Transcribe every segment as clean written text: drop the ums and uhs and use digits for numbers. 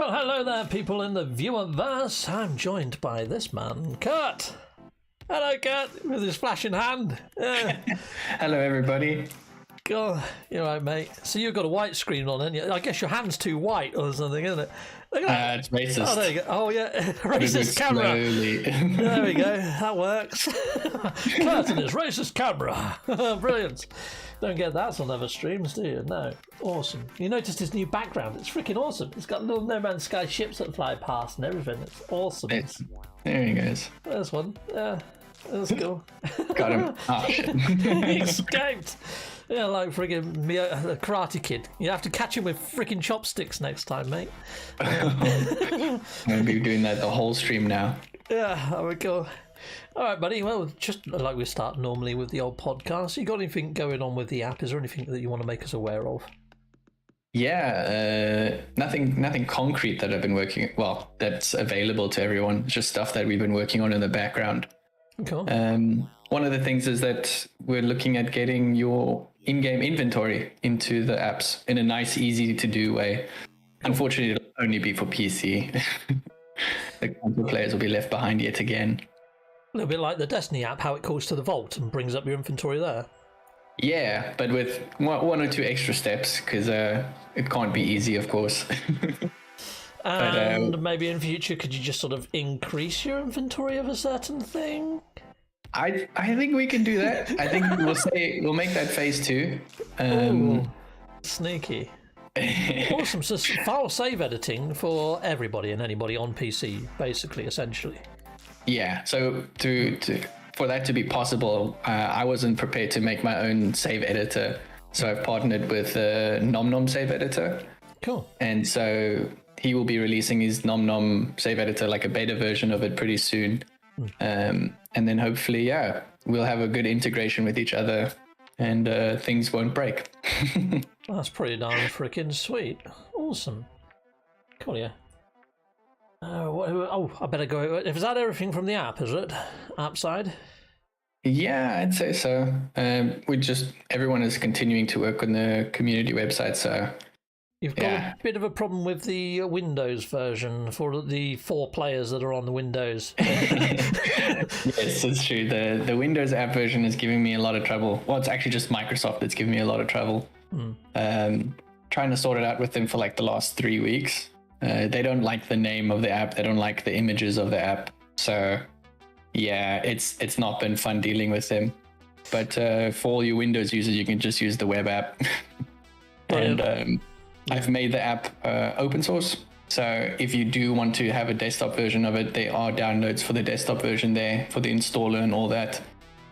Well, hello there, people in the viewerverse. I'm joined by this man, Kurt. Hello, Kurt, with his flashing hand. Hello, everybody. God, you're right, mate. So you've got a white screen on, and I guess your hand's too white or something, isn't it? Look at that. It's racist. Oh, there you go. Oh, yeah, racist camera. There we go. That works. Kurt and his racist camera. Brilliant. Don't get that on other streams, do you? No. Awesome. You noticed his new background. It's freaking awesome. It's got little No Man's Sky ships that fly past and everything. It's awesome. There he goes. There's one. Yeah, that's cool. Got him. Oh, shit. He escaped. Yeah, like friggin' Karate Kid. You have to catch him with freaking chopsticks next time, mate. I'm going to be doing that the whole stream now. Yeah, that would go. All right, buddy. Well, just like we start normally with the old podcast, you got anything going on with the app? Is there anything that you want to make us aware of? Yeah, nothing concrete that I've been working. Well, that's available to everyone. Just stuff that we've been working on in the background. Cool. One of the things is that we're looking at getting your in-game inventory into the apps in a nice, easy to do way. Unfortunately, it'll only be for PC. The console players will be left behind yet again. A little bit like the Destiny app, how it calls to the vault and brings up your inventory there. Yeah, but with one or two extra steps, because it can't be easy, of course. And maybe in future, could you just sort of increase your inventory of a certain thing? I think we can do that. I think we'll make that phase 2. Ooh, sneaky. Awesome. So file save editing for everybody and anybody on PC, basically, essentially. Yeah. So for that to be possible, I wasn't prepared to make my own save editor, so I've partnered with NomNom Save Editor. Cool. And so he will be releasing his NomNom Save Editor, like a beta version of it, pretty soon. And then hopefully, yeah, we'll have a good integration with each other, and things won't break. That's pretty darn freaking sweet. Awesome. Cool, yeah. I better go. Is that everything from the app, is it? App side? Yeah, I'd say so. Everyone is continuing to work on the community website, so... You've got a bit of a problem with the Windows version for the 4 players that are on the Windows. Yes, it's true. The Windows app version is giving me a lot of trouble. Well, it's actually just Microsoft that's giving me a lot of trouble. Trying to sort it out with them for like the last 3 weeks. They don't like the name of the app. They don't like the images of the app. So, yeah, it's not been fun dealing with them. But for all you Windows users, you can just use the web app. And I've made the app open source. So if you do want to have a desktop version of it, there are downloads for the desktop version there for the installer and all that.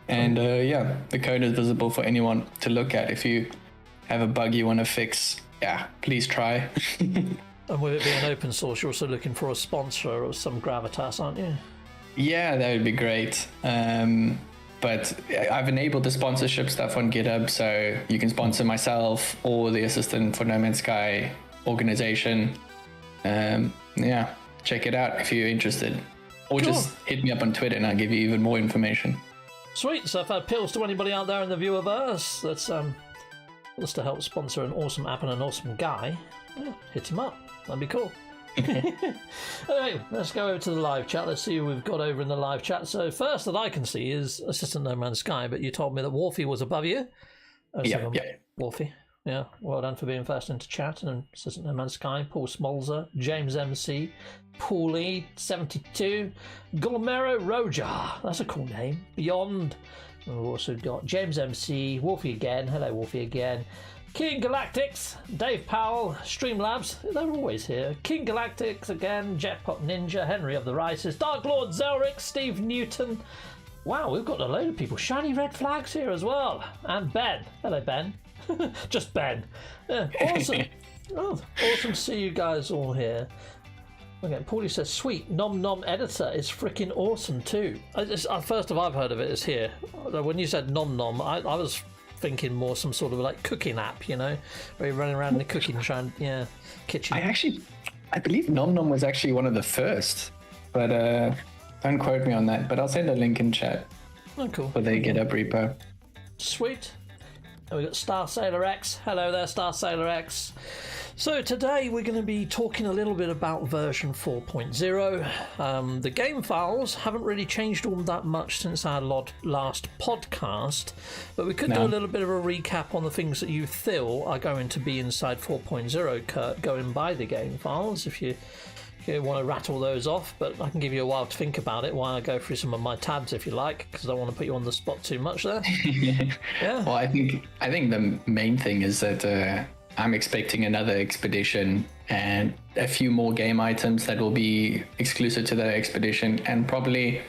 And yeah, the code is visible for anyone to look at. If you have a bug you want to fix, yeah, please try. And with it being open source, you're also looking for a sponsor of some gravitas, aren't you? Yeah, that would be great. But I've enabled the sponsorship stuff on GitHub, so you can sponsor myself or the assistant for No Man's Sky organization. Yeah, check it out if you're interested. Or just hit me up on Twitter and I'll give you even more information. Sweet. So if that appeals to anybody out there in the viewerverse that's wants to help sponsor an awesome app and an awesome guy, yeah, hit him up. That'd be cool. Anyway, let's go over to the live chat. Let's see who we've got over in the live chat. So first that I can see is Assistant No Man's Sky, but you told me that Wolfie was above you. Yeah. Wolfie. Yeah, well done for being first into chat. And Assistant No Man's Sky, Paul Smolzer, James MC, Paulie 72, Gulmero Roja. That's a cool name. Beyond. And we've also got James MC, Wolfie again. Hello, Wolfie again. King Galactics, Dave Powell, Streamlabs, they're always here. King Galactics again, Jetpot Ninja, Henry of the Rices, Dark Lord Zelric, Steve Newton. Wow, we've got a load of people. Shiny red flags here as well. And Ben. Hello, Ben. Just Ben. Yeah, awesome. Awesome to see you guys all here. Okay, Paulie says, sweet, Nom Nom Editor is freaking awesome too. First I've heard of it is here. When you said Nom Nom, I was thinking more some sort of like cooking app, you know, where you're running around in the cooking kitchen. I believe NomNom was actually one of the first, but don't quote me on that, but I'll send a link in chat. Oh, cool. For their GitHub repo. Sweet. And we got Star Sailor X. Hello there, Star Sailor X. So today we're going to be talking a little bit about version 4.0. The game files haven't really changed all that much since our last podcast, but we could do a little bit of a recap on the things that you feel are going to be inside 4.0, Kurt, going by the game files, if you want to rattle those off. But I can give you a while to think about it while I go through some of my tabs if you like, because I don't want to put you on the spot too much there. Yeah. Well, I think the main thing is that I'm expecting another expedition and a few more game items that will be exclusive to that expedition, and probably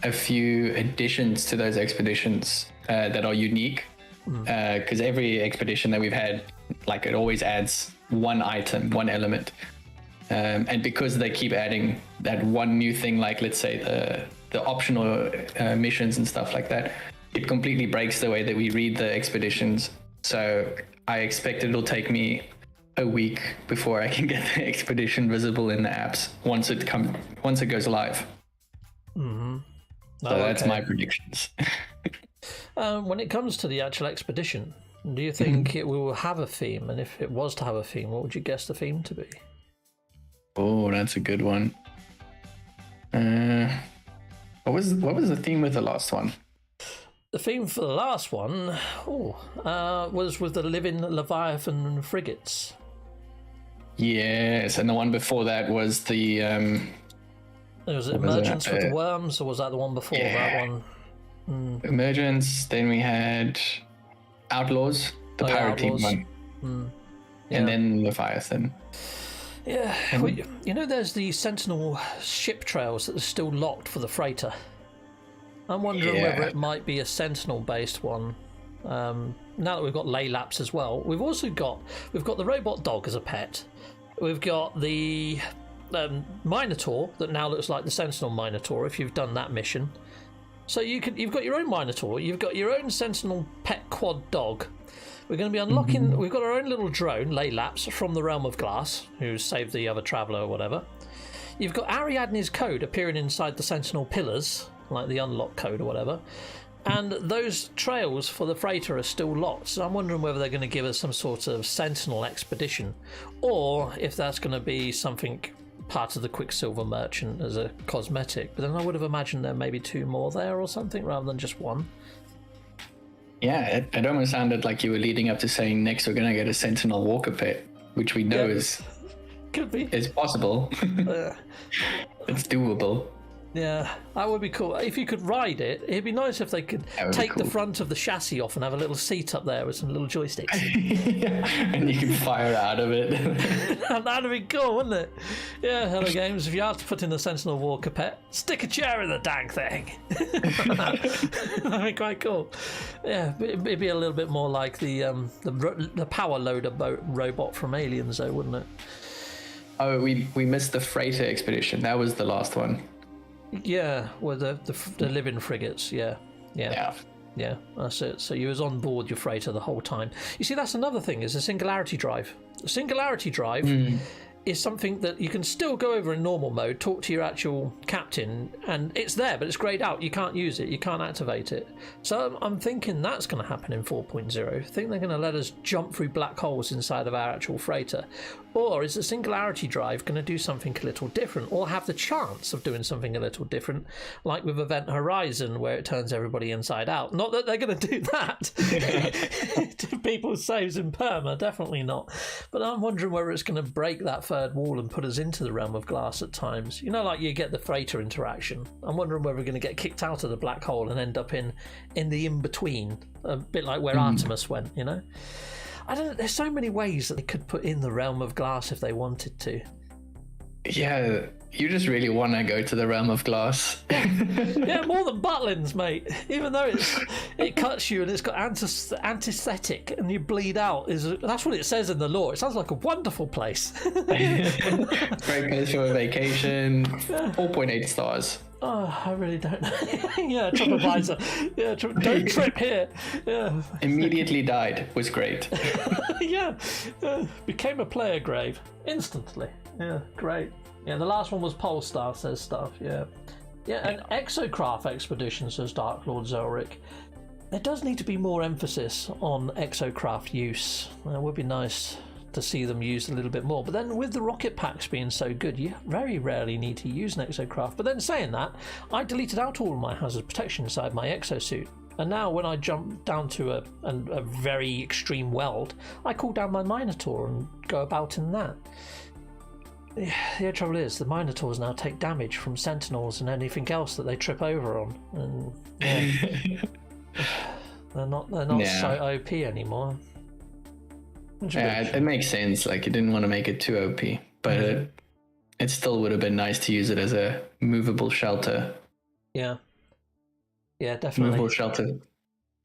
a few additions to those expeditions that are unique. Because every expedition that we've had, like, it always adds one item, one element. And because they keep adding that one new thing, like let's say the optional missions and stuff like that, it completely breaks the way that we read the expeditions. So I expect it'll take me a week before I can get the expedition visible in the apps once it goes live. Mm-hmm. So that's my predictions. When it comes to the actual expedition, do you think it will have a theme? And if it was to have a theme, what would you guess the theme to be? Oh, that's a good one. What was the theme with the last one? The theme for the last one was with the living Leviathan frigates. Yes, and the one before that was the... was it Emergence with the worms, or was that the one before that one? Emergence, then we had Outlaws, the pirate team one. Yeah. And then Leviathan. Yeah, well, there's the Sentinel ship trails that are still locked for the freighter. I'm wondering whether it might be a Sentinel-based one. Now that we've got lay laps as well, we've got the robot dog as a pet. We've got the Minotaur that now looks like the Sentinel Minotaur if you've done that mission. So you've got your own Minotaur, you've got your own Sentinel pet quad dog. We're going to be unlocking. We've got our own little drone, Laylaps, from the Realm of Glass, who saved the other traveller or whatever. You've got Ariadne's code appearing inside the Sentinel pillars, like the unlock code or whatever. And those trails for the freighter are still locked. So I'm wondering whether they're going to give us some sort of Sentinel Expedition, or if that's going to be something part of the Quicksilver Merchant as a cosmetic. But then I would have imagined there may be two more there or something rather than just one. Yeah, it almost sounded like you were leading up to saying next we're going to get a Sentinel Walker pet, which we know could be. Is possible. It's doable. Yeah, that would be cool. If you could ride it, it'd be nice if they could take the front of the chassis off and have a little seat up there with some little joysticks. And you can fire out of it. That'd be cool, wouldn't it? Yeah, Hello Games, if you have to put in the Sentinel Walker pet, stick a chair in the dang thing. That'd be quite cool. Yeah, it'd be a little bit more like the power loader robot from Aliens, though, wouldn't it? Oh, we missed the freighter expedition. That was the last one. Yeah, well, the living frigates, yeah, that's it. So you was on board your freighter the whole time. You see, that's another thing, is a singularity drive. A singularity drive is something that you can still go over in normal mode, talk to your actual captain, and it's there, but it's grayed out. You can't use it, you can't activate it. So I'm thinking that's going to happen in 4.0. I think they're going to let us jump through black holes inside of our actual freighter. Or is the singularity drive going to do something a little different, or have the chance of doing something a little different, like with Event Horizon, where it turns everybody inside out? Not that they're going to do that to people's saves in perma, definitely not. But I'm wondering whether it's going to break that third wall and put us into the Realm of Glass at times. You know, like you get the freighter interaction. I'm wondering whether we're going to get kicked out of the black hole and end up in the in-between, a bit like where Artemis went, you know? I don't know, there's so many ways that they could put in the Realm of Glass if they wanted to. Yeah, you just really want to go to the Realm of Glass. Yeah, more than Butlins, mate. Even though it cuts you and it's got anesthetic and you bleed out. That's what it says in the lore. It sounds like a wonderful place. Great place for a vacation. 4.8 stars. Oh, I really don't know. Yeah, TripAdvisor. Yeah, don't trip here. Yeah. Immediately died. Was great. Yeah. Became a player grave instantly. Yeah, great. Yeah, the last one was Polestar, says stuff. Yeah. Yeah, and Exocraft Expedition, says Dark Lord Zelric. There does need to be more emphasis on Exocraft use. It would be nice to see them used a little bit more. But then with the rocket packs being so good, you very rarely need to use an Exocraft. But then saying that, I deleted out all of my hazard protection inside my exosuit. And now when I jump down to a very extreme weld, I call down my Minotaur and go about in that. The trouble is, the Minotaurs now take damage from Sentinels and anything else that they trip over on. And they're not so OP anymore. Yeah, it makes sense. Like, you didn't want to make it too OP, but it still would have been nice to use it as a movable shelter. Yeah, definitely. Movable shelter.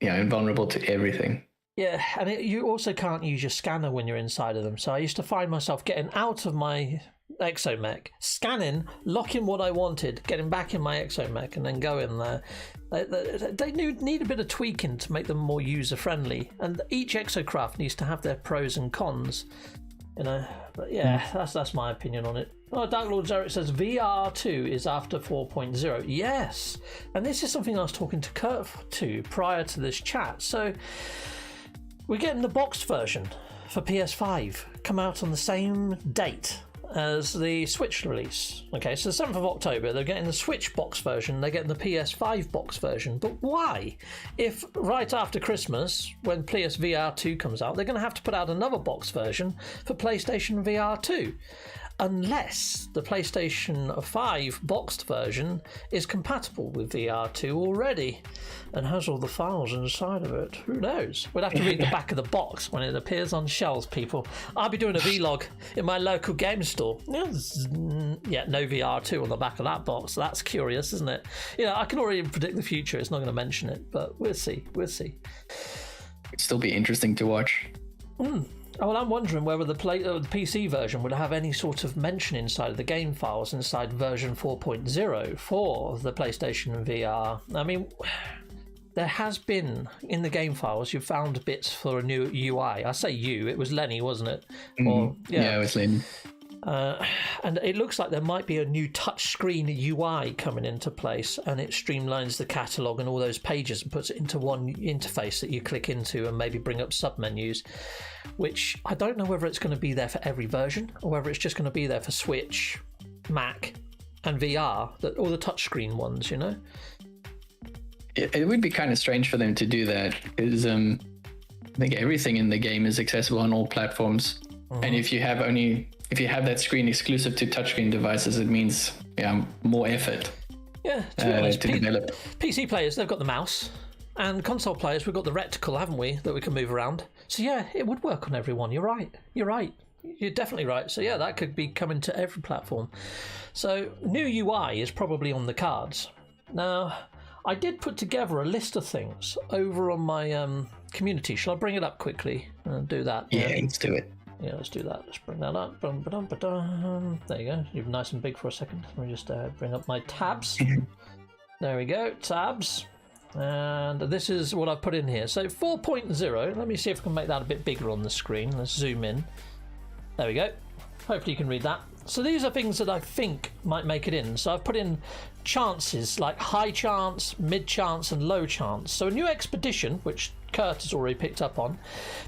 Yeah, invulnerable to everything. Yeah, and you also can't use your scanner when you're inside of them. So I used to find myself getting out of my exomech, scanning, locking what I wanted, getting back in my exomech, and then going there. They need a bit of tweaking to make them more user-friendly, and each Exocraft needs to have their pros and cons, you know. But yeah, that's my opinion on it. Oh, Dark Lord Zerek says VR2 is after 4.0. Yes, and this is something I was talking to Kurt to prior to this chat. So we're getting the boxed version for PS5 come out on the same date as the Switch release. Okay, so the 7th of October, they're getting the Switch box version, they're getting the PS5 box version. But why? If right after Christmas, when PSVR 2 comes out, they're going to have to put out another box version for PlayStation VR 2. Unless the PlayStation 5 boxed version is compatible with VR2 already and has all the files inside of it. Who knows? We'll have to read the back of the box when it appears on shelves, people. I'll be doing a vlog in my local game store. Yeah, no VR2 on the back of that box. That's curious, isn't it? You know, I can already predict the future. It's not going to mention it, but we'll see. It'd still be interesting to watch. Well, I'm wondering whether the PC version would have any sort of mention inside of the game files inside version 4.0 for the PlayStation VR. I mean, there has been, in the game files, you found bits for a new UI. I say you, it was Lenny, wasn't it? Yeah, it was Lenny. And it looks like there might be a new touchscreen UI coming into place, and it streamlines the catalogue and all those pages and puts it into one interface that you click into and maybe bring up submenus, which I don't know whether it's going to be there for every version or whether it's just going to be there for Switch, Mac and VR, all the touchscreen ones, you know? It would be kind of strange for them to do that, because I think everything in the game is accessible on all platforms. And if you have that screen exclusive to touchscreen devices, it means more effort. Yeah, to develop. PC players, they've got the mouse, and console players, we've got the reticle, haven't we, that we can move around. So yeah, it would work on everyone. You're right. You're definitely right. So yeah, that could be coming to every platform. So new UI is probably on the cards. Now, I did put together a list of things over on my community. Shall I bring it up quickly and do that? Yeah, let's do it. Yeah, let's do that. Let's bring that up. There you go. You're nice and big for a second. Let me just bring up my tabs. There we go. Tabs. And this is what I've put in here. So 4.0. Let me see if I can make that a bit bigger on the screen. Let's zoom in. There we go. Hopefully you can read that. So these are things that I think might make it in. So I've put in chances, like high chance, mid chance, and low chance. So a new expedition, which Kurt has already picked up on,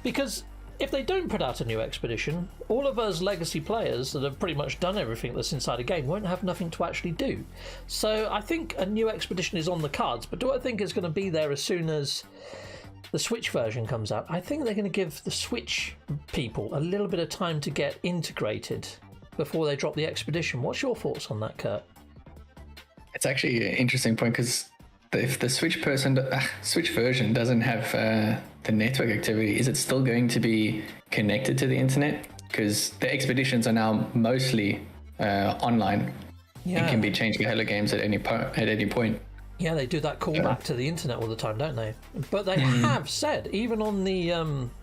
because if they don't put out a new expedition, all of us legacy players that have pretty much done everything that's inside a game won't have nothing to actually do. So I think a new expedition is on the cards, but do I think it's going to be there as soon as the Switch version comes out? I think they're going to give the Switch people a little bit of time to get integrated before they drop the expedition. What's your thoughts on that, Kurt? It's actually an interesting point, because if the Switch version doesn't have the network activity, is it still going to be connected to the internet? Because the expeditions are now mostly online. Yeah. It can be changed to Hello Games at any point. Yeah, they do that callback to the internet all the time, don't they? But they have said, even on the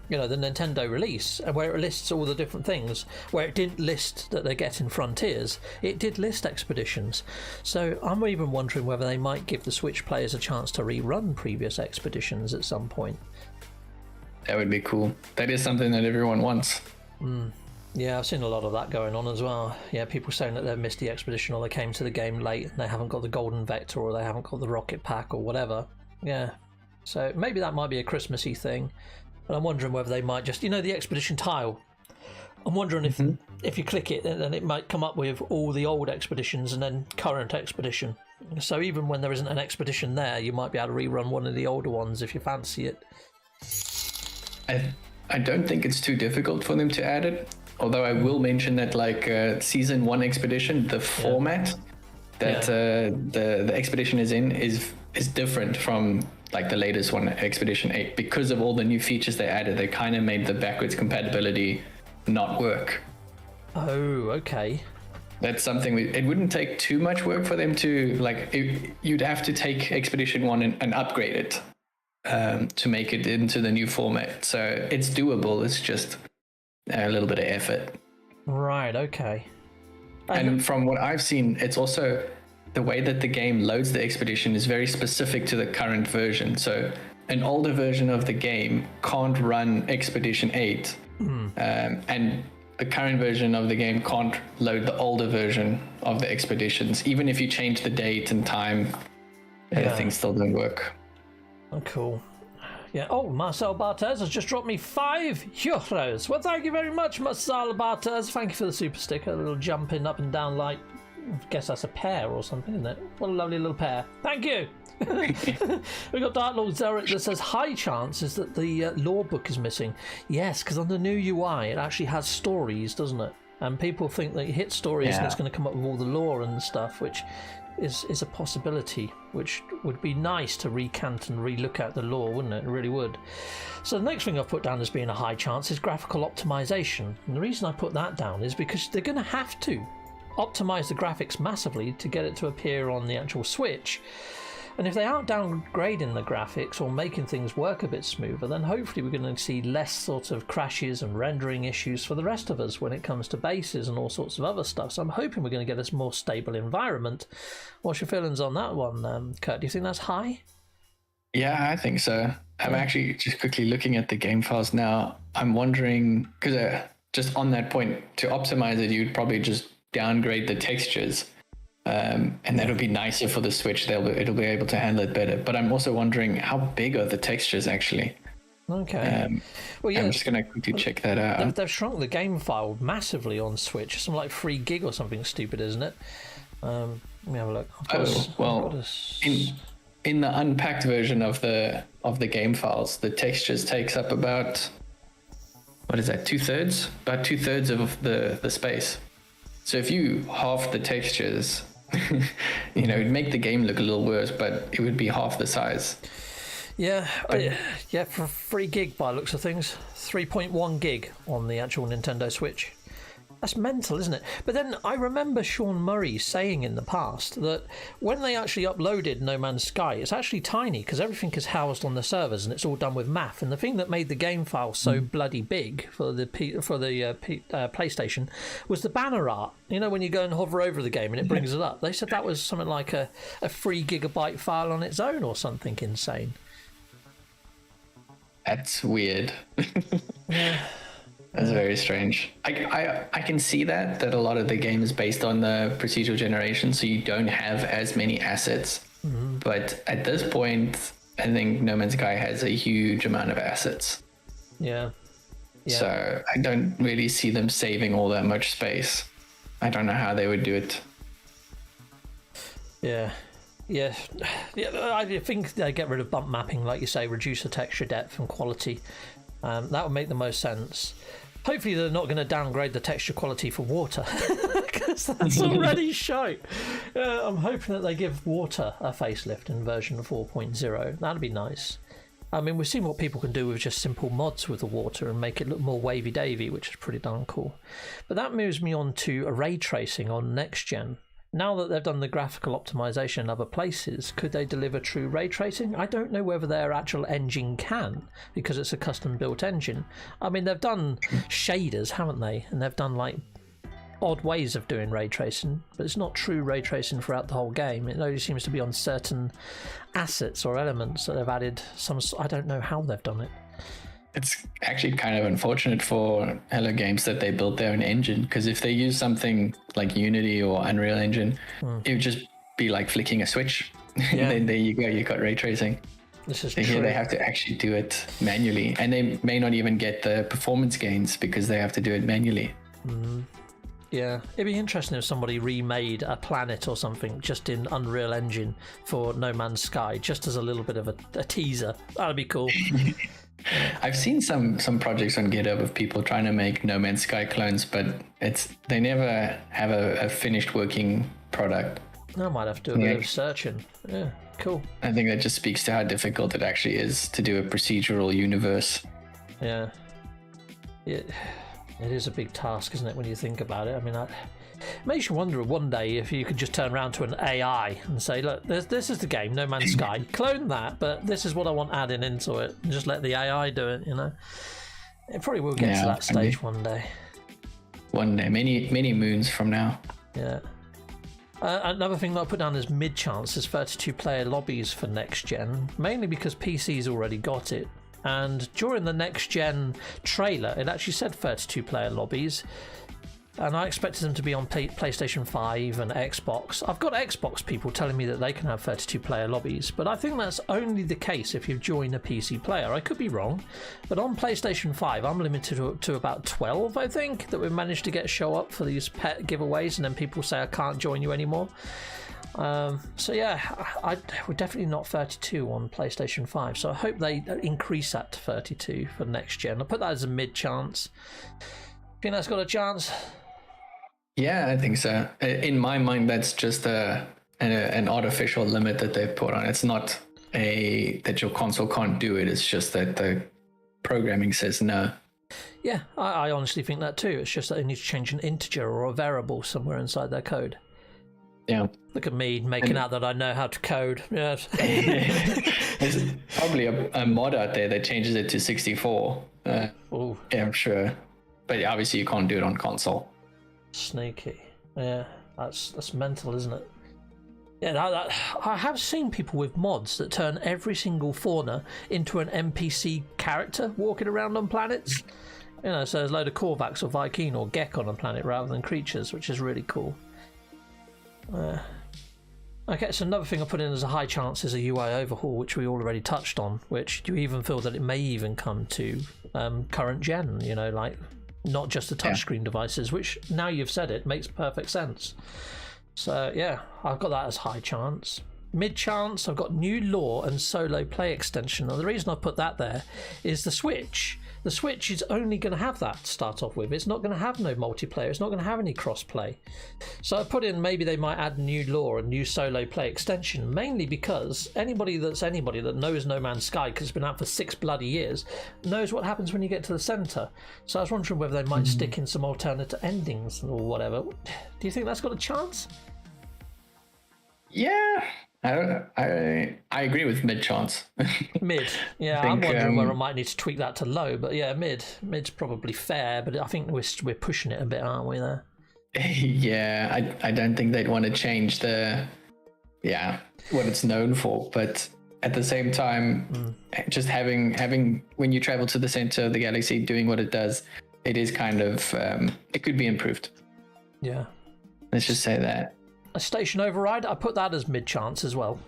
the Nintendo release, where it lists all the different things, where it didn't list that they're getting Frontiers, it did list expeditions. So I'm even wondering whether they might give the Switch players a chance to rerun previous expeditions at some point. That would be cool. That is something that everyone wants. Yeah, I've seen a lot of that going on as well. Yeah, people saying that they've missed the expedition, or they came to the game late and they haven't got the golden vector, or they haven't got the rocket pack, or whatever. Yeah, so maybe that might be a Christmassy thing, but I'm wondering whether they might just, the expedition tile I'm wondering if you click it, then it might come up with all the old expeditions and then current expedition. So even when there isn't an expedition there, you might be able to rerun one of the older ones if you fancy it. I don't think it's too difficult for them to add it. Although I will mention that, like, Season 1 Expedition, the format that the expedition is in is different from, like, the latest one, Expedition 8. Because of all the new features they added, they kind of made the backwards compatibility not work. Oh, okay. That's something, it wouldn't take too much work for them to, like, you'd have to take Expedition 1 and upgrade it to make it into the new format. So it's doable, it's just a little bit of effort. Right, okay. And from what I've seen, it's also the way that the game loads the expedition is very specific to the current version. So an older version of the game can't run Expedition 8, and the current version of the game can't load the older version of the expeditions. Even if you change the date and time, things still don't work. Oh, cool. Yeah. Oh, Marcel Barthez has just dropped me €5. Well, thank you very much, Marcel Barthez. Thank you for the super sticker. A little jumping up and down like, I guess that's a pear or something, isn't it? What a lovely little pear. Thank you. We've got Dark Lord Zerek that says, high chances that the lore book is missing. Yes, because on the new UI, it actually has stories, doesn't it? And people think that you hit stories and it's going to come up with all the lore and stuff, which is a possibility, which would be nice to recant and relook at the lore, wouldn't it? It really would. So the next thing I've put down as being a high chance is graphical optimization. And the reason I put that down is because they're going to have to optimize the graphics massively to get it to appear on the actual Switch. And if they aren't downgrading the graphics or making things work a bit smoother, then hopefully we're going to see less sort of crashes and rendering issues for the rest of us when it comes to bases and all sorts of other stuff. So I'm hoping we're going to get a more stable environment. What's your feelings on that one, Kurt? Do you think that's high? Yeah, I think so. I'm actually just quickly looking at the game files now. I'm wondering, because just on that point, to optimize it, you'd probably just downgrade the textures. And that'll be nicer for the Switch. It'll be able to handle it better. But I'm also wondering, how big are the textures actually? Okay. Well, yeah, I'm just going to quickly check that out. They've shrunk the game file massively on Switch. Something like 3 gig or something stupid, isn't it? Let me have a look. In the unpacked version of the game files, the textures takes up about, what is that, 2/3? About 2/3 of the space. So if you half the textures, it'd make the game look a little worse, but it would be half the size. Yeah, for 3 gig by the looks of things. 3.1 gig on the actual Nintendo Switch. That's mental, isn't it? But then I remember Sean Murray saying in the past that when they actually uploaded No Man's Sky, it's actually tiny because everything is housed on the servers and it's all done with math. And the thing that made the game file so bloody big for the PlayStation was the banner art. You know, when you go and hover over the game and it brings it up. They said that was something like a 3 gigabyte file on its own or something insane. That's weird. Yeah. That's very strange. I can see that a lot of the game is based on the procedural generation, so you don't have as many assets. But at this point, I think No Man's Sky has a huge amount of assets. Yeah. So I don't really see them saving all that much space. I don't know how they would do it. Yeah, I think they get rid of bump mapping, like you say, reduce the texture depth and quality. That would make the most sense. Hopefully they're not going to downgrade the texture quality for water, because that's already shite. I'm hoping that they give water a facelift in version 4.0. That'd be nice. I mean, we've seen what people can do with just simple mods with the water and make it look more wavy-davy, which is pretty darn cool. But that moves me on to ray tracing on next gen. Now that they've done the graphical optimization in other places, could they deliver true ray tracing? I don't know whether their actual engine can, because it's a custom built engine. I mean, they've done shaders, haven't they? And they've done like odd ways of doing ray tracing, but it's not true ray tracing throughout the whole game. It only seems to be on certain assets or elements that they've added some. I don't know how they've done it. It's actually kind of unfortunate for Hello Games that they built their own engine, because if they use something like Unity or Unreal Engine, it would just be like flicking a switch. And then there you go, you got ray tracing. This is So here they have to actually do it manually, and they may not even get the performance gains because they have to do it manually. Yeah, it'd be interesting if somebody remade a planet or something just in Unreal Engine for No Man's Sky, just as a little bit of a teaser. That'd be cool. I've seen some projects on GitHub of people trying to make No Man's Sky clones, but they never have a finished working product. I might have to do a bit of searching. Yeah, cool. I think that just speaks to how difficult it actually is to do a procedural universe. Yeah. It is a big task, isn't it, when you think about it? I mean, it makes you wonder one day if you could just turn around to an AI and say, look, this is the game, No Man's Sky. Clone that, but this is what I want adding into it. And just let the AI do it, you know? It probably will get to that stage one day. One day, many moons from now. Yeah. Another thing that I put down as mid-chance is 32-player lobbies for next-gen, mainly because PC's already got it. And during the next-gen trailer, it actually said 32-player lobbies, and I expected them to be on PlayStation 5 and Xbox. I've got Xbox people telling me that they can have 32-player lobbies, but I think that's only the case if you join a PC player. I could be wrong, but on PlayStation 5, I'm limited to about 12, I think, that we've managed to get show up for these pet giveaways, and then people say I can't join you anymore. So yeah, we're definitely not 32 on PlayStation 5, so I hope they increase that to 32 for next gen. I'll put that as a mid-chance. Think that's got a chance? Yeah, I think so. In my mind, that's just an artificial limit that they've put on. It's not that your console can't do it. It's just that the programming says no. Yeah, I honestly think that too. It's just that they need to change an integer or a variable somewhere inside their code. Yeah. Look at me making out that I know how to code. Yes. There's probably a mod out there that changes it to 64. Yeah, I'm sure. But obviously you can't do it on console. Sneaky. Yeah, that's mental, isn't it? Yeah, I have seen people with mods that turn every single fauna into an NPC character walking around on planets. You know, so there's a load of Korvax or Viking or Gek on a planet rather than creatures, which is really cool. Okay, so another thing I put in as a high chance is a UI overhaul, which we already touched on, which do you even feel that it may even come to current gen, you know, like not just the touchscreen devices, which now you've said it makes perfect sense. So yeah, I've got that as high chance. Mid chance, I've got new lore and solo play extension. Now the reason I put that there is the Switch. The Switch is only going to have that to start off with. It's not going to have no multiplayer. It's not going to have any cross-play. So I put in maybe they might add new lore and new solo play extension, mainly because anybody that knows No Man's Sky, because it's been out for 6 bloody years, knows what happens when you get to the centre. So I was wondering whether they might stick in some alternate endings or whatever. Do you think that's got a chance? Yeah. I agree with mid chance. Mid, yeah. I'm wondering whether I might need to tweak that to low, but yeah, mid's probably fair. But I think we're pushing it a bit, aren't we? There. Yeah, I don't think they'd want to change what it's known for, but at the same time, just having when you travel to the center of the galaxy, doing what it does, it is kind of it could be improved. Yeah. Let's just say that. A station override, I put that as mid-chance as well.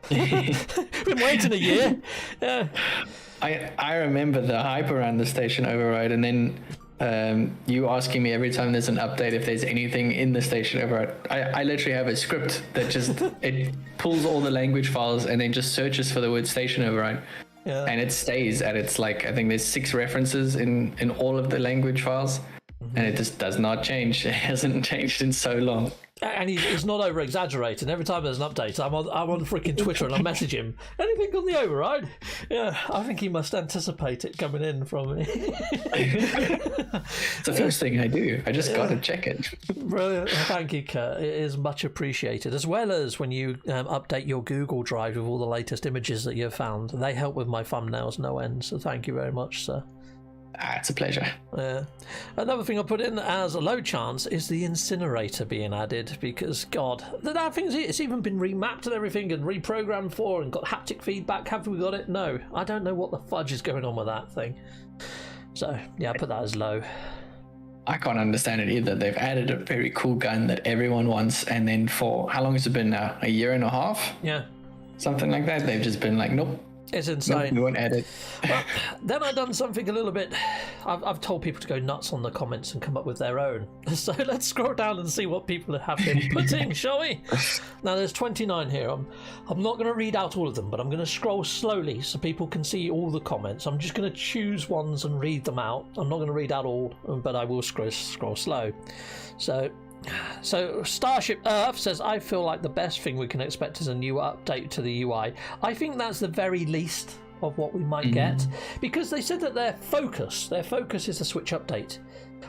Been waiting a year. Yeah. I remember the hype around the station override, and then you asking me every time there's an update if there's anything in the station override. I literally have a script that just it pulls all the language files and then just searches for the word station override. Yeah. And it stays at its I think there's 6 references in all of the language files. And it just does not change. It hasn't changed in so long. And he's not over exaggerating. Every time there's an update, I'm on freaking Twitter and I message him. Anything on the override? Yeah, I think he must anticipate it coming in from me. It's the first thing I do. I just got to check it. Brilliant. Thank you, Kurt. It is much appreciated. As well as when you update your Google Drive with all the latest images that you've found. They help with my thumbnails no end. So thank you very much, sir. It's a pleasure. Another thing I put in as a low chance is the incinerator being added, because God, that thing, it's even been remapped and everything and reprogrammed for and got haptic feedback. Have we got it? No, I don't know what the fudge is going on with that thing. So yeah, I put that as low. I can't understand it either. They've added a very cool gun that everyone wants, and then for how long has it been now? A year and a half? Yeah, something like that. They've just been like, nope, It's insane. No one added. Well, then I've done something a little bit. I've told people to go nuts on the comments and come up with their own. So let's scroll down and see what people have been putting, shall we? Now there's 29 here. I'm not going to read out all of them, but I'm going to scroll slowly so people can see all the comments. I'm just going to choose ones and read them out. I'm not going to read out all, but I will scroll slow. So Starship Earth says, I feel like the best thing we can expect is a new update to the UI. I think that's the very least of what we might get, because they said that their focus is a Switch update.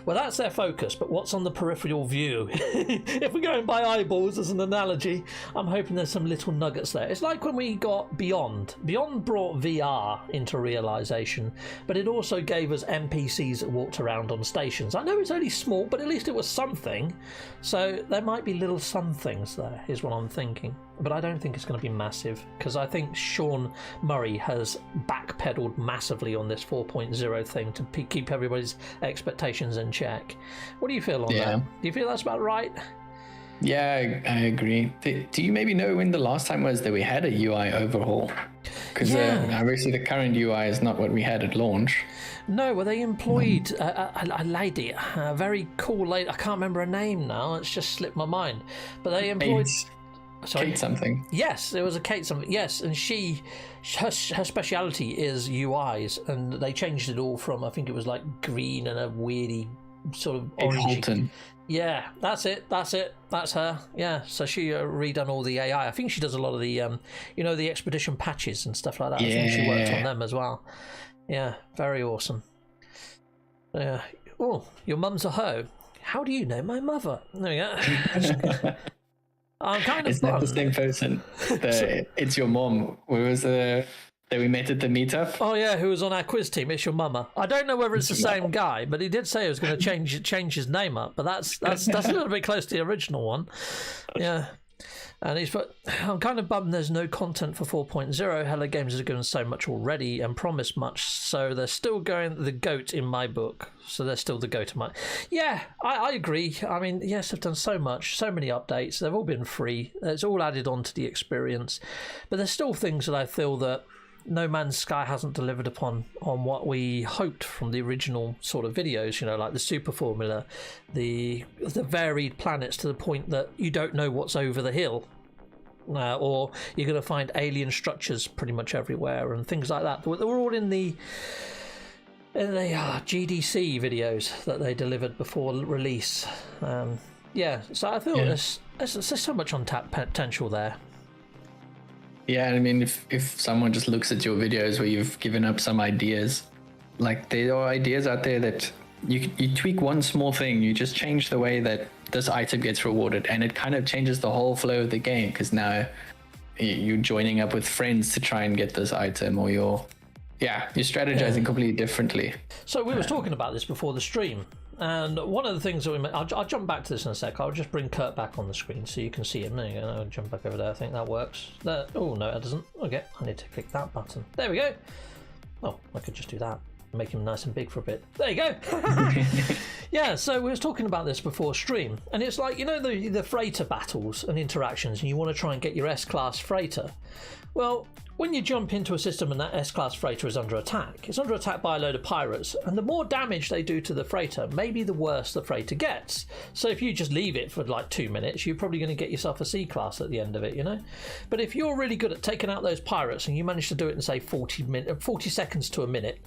Well, that's their focus, but what's on the peripheral view? If we're going by eyeballs as an analogy, I'm hoping there's some little nuggets there. It's like when we got Beyond. Beyond brought VR into realization, but it also gave us NPCs that walked around on stations. I know it's only small, but at least it was something. So there might be little somethings there, is what I'm thinking. But I don't think it's going to be massive, because I think Sean Murray has backpedaled massively on this 4.0 thing to keep everybody's expectations in check. What do you feel on that? Do you feel that's about right? Yeah, I agree. Do you maybe know when the last time was that we had a UI overhaul? Because obviously the current UI is not what we had at launch. No, well, they employed a lady, a very cool lady. I can't remember her name now. It's just slipped my mind. But they employed... Sorry? Kate something. Yes, there was a Kate something. Yes, and her speciality is UIs, and they changed it all from, I think it was like green and a weirdy sort of orangey. Yeah, that's her. Yeah, so she redone all the AI. I think she does a lot of the the expedition patches and stuff like that. I think she worked on them as well. Yeah, very awesome. Yeah. Oh, your mum's a hoe. How do you know my mother? There we go. I'm kind of It's not the same person. It's your mom. Where was that we met at the meetup? Oh yeah, who was on our quiz team? It's your mama. I don't know whether it's the same guy, but he did say he was going to change his name up. But that's a little bit close to the original one. Yeah. And he's put, I'm kind of bummed there's no content for 4.0. Hello Games has given so much already and promised much, so they're still going the GOAT in my book. So they're still the GOAT in my... Yeah, I agree. I mean, yes, they've done so much, so many updates. They've all been free. It's all added on to the experience. But there's still things that I feel that No Man's Sky hasn't delivered upon on what we hoped from the original sort of videos, like the super formula, the varied planets to the point that you don't know what's over the hill, or you're going to find alien structures pretty much everywhere and things like that. They were all in the GDC videos that they delivered before release. So I feel there's so much untapped potential there. Yeah, I mean, if someone just looks at your videos where you've given up some ideas, like there are ideas out there that you tweak one small thing, you just change the way that this item gets rewarded, and it kind of changes the whole flow of the game, because now you're joining up with friends to try and get this item, or you're strategizing completely differently. So we were talking about this before the stream. And one of the things that I'll jump back to this in a sec. I'll just bring Kurt back on the screen so you can see him. There you go. I'll jump back over there. I think that works. There. Oh, no, it doesn't. Okay, I need to click that button. There we go. Oh, I could just do that. Make him nice and big for a bit. There you go. Yeah, so we was talking about this before stream. And it's like, the freighter battles and interactions, and you want to try and get your S-Class freighter. Well, when you jump into a system and that S-Class freighter is under attack, it's under attack by a load of pirates, and the more damage they do to the freighter, maybe the worse the freighter gets. So if you just leave it for like 2 minutes, you're probably going to get yourself a C-Class at the end of it, But if you're really good at taking out those pirates and you manage to do it in, say, 40 seconds to a minute,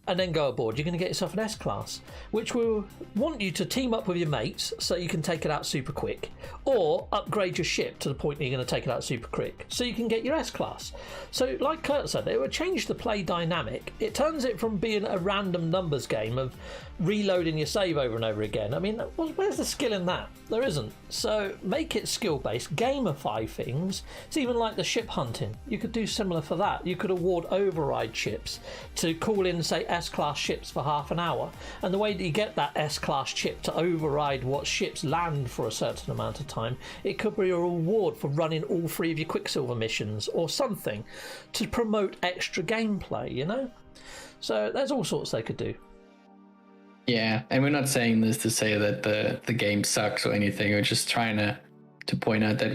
and then go aboard, you're going to get yourself an S-Class, which will want you to team up with your mates so you can take it out super quick, or upgrade your ship to the point that you're going to take it out super quick so you can get your S-Class. So like Kurt said, it would change the play dynamic. It turns it from being a random numbers game of reloading your save over and over again. I mean, where's the skill in that? There isn't. So make it skill-based, gamify things. It's even like the ship hunting. You could do similar for that. You could award override ships to call in, say, S-Class ships for half an hour. And the way that you get that S-Class ship to override what ships land for a certain amount of time, it could be a reward for running all 3 of your Quicksilver missions or something to promote extra gameplay, So there's all sorts they could do. Yeah, and we're not saying this to say that the game sucks or anything. We're just trying to point out that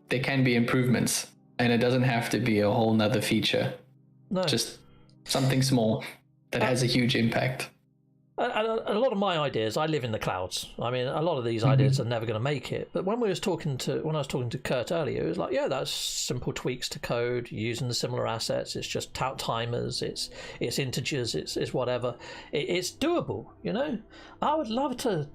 there can be improvements, and it doesn't have to be a whole nother feature. No. Just something small that has a huge impact. A lot of my ideas, I live in the clouds. I mean, a lot of these ideas are never going to make it. But when I was talking to Kurt earlier, it was like, yeah, that's simple tweaks to code using the similar assets. It's just timers. It's integers. It's whatever. It's doable. You know, I would love to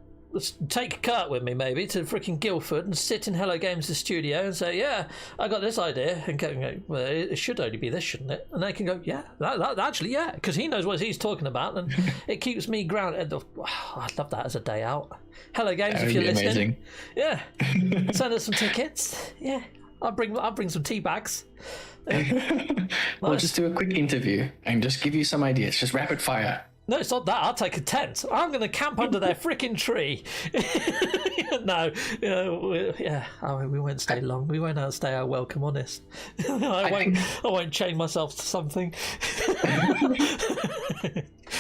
take Kurt with me maybe to freaking Guildford and sit in Hello Games' studio and say, yeah, I got this idea, and go, well, it should only be this, shouldn't it? And they can go, yeah, that actually, yeah, because he knows what he's talking about, and it keeps me grounded. I'd love that as a day out. Hello Games, if you're listening, yeah, send us some tickets. Yeah, I'll bring some tea bags. We'll just do a quick interview and just give you some ideas, just rapid fire. No, it's not that. I'll take a tent. I'm going to camp under their freaking tree. No, we won't stay long. We won't outstay our welcome, honest. I won't chain myself to something.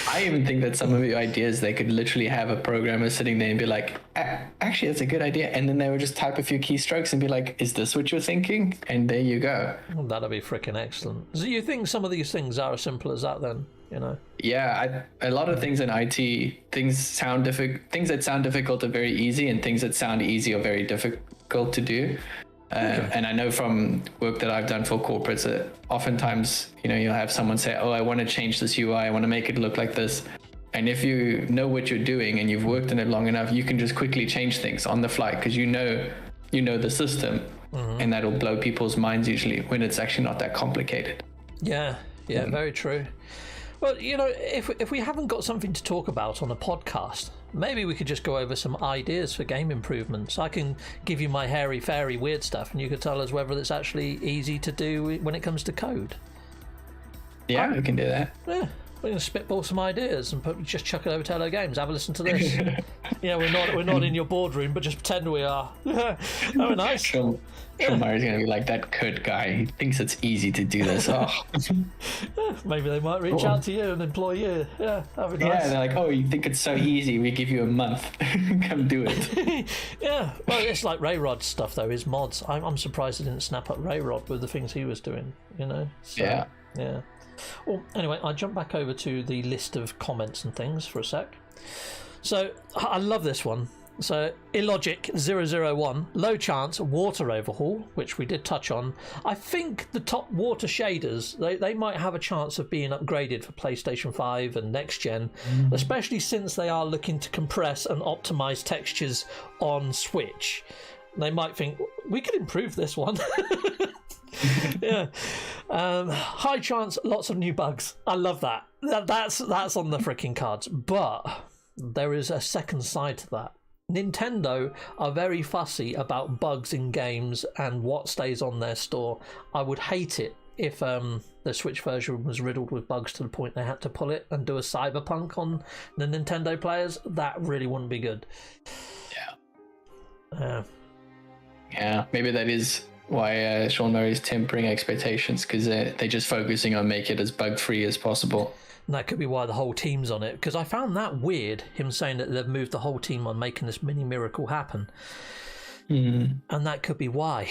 I even think that some of your ideas, they could literally have a programmer sitting there and be like, actually, that's a good idea. And then they would just type a few keystrokes and be like, is this what you're thinking? And there you go. Well, that'd be freaking excellent. So you think some of these things are as simple as that then? You know? Yeah, a lot of things in IT, things that sound difficult are very easy, and things that sound easy are very difficult to do. And I know from work that I've done for corporates that oftentimes, you'll have someone say, oh, I want to change this UI, I want to make it look like this. And if you know what you're doing and you've worked in it long enough, you can just quickly change things on the fly because you know the system, and that'll blow people's minds usually when it's actually not that complicated. Yeah, very true. Well, if we haven't got something to talk about on a podcast, maybe we could just go over some ideas for game improvements. I can give you my hairy fairy weird stuff, and you could tell us whether it's actually easy to do when it comes to code. Yeah, we can do that. Yeah, we're going to spitball some ideas and just chuck it over to Hello Games. Have a listen to this. We're not in your boardroom, but just pretend we are. Oh, nice. Sean Murray's going to be like, that Kurt guy, he thinks it's easy to do this. Oh. Maybe they might reach out to you and employ you. Yeah, that'd be nice. Yeah, they're like, oh, you think it's so easy, we give you a month. Come do it. Yeah, well, it's like Rayrod's stuff, though, his mods. I'm surprised he didn't snap up Rayrod with the things he was doing, So, yeah. Well, anyway, I'll jump back over to the list of comments and things for a sec. So, I love this one. So, Illogic001, low chance water overhaul, which we did touch on. I think the top water shaders, they might have a chance of being upgraded for PlayStation 5 and next gen, especially since they are looking to compress and optimize textures on Switch. They might think, we could improve this one. Yeah. High chance, lots of new bugs. I love that. That's on the freaking cards. But there is a second side to that. Nintendo are very fussy about bugs in games and what stays on their store. I would hate it if the Switch version was riddled with bugs to the point they had to pull it and do a cyberpunk on the Nintendo players. That really wouldn't be good. Yeah, maybe that is why Sean Murray is tempering expectations, because they're just focusing on make it as bug-free as possible. And that could be why the whole team's on it, because I found that weird, him saying that they've moved the whole team on making this mini miracle happen. And that could be why.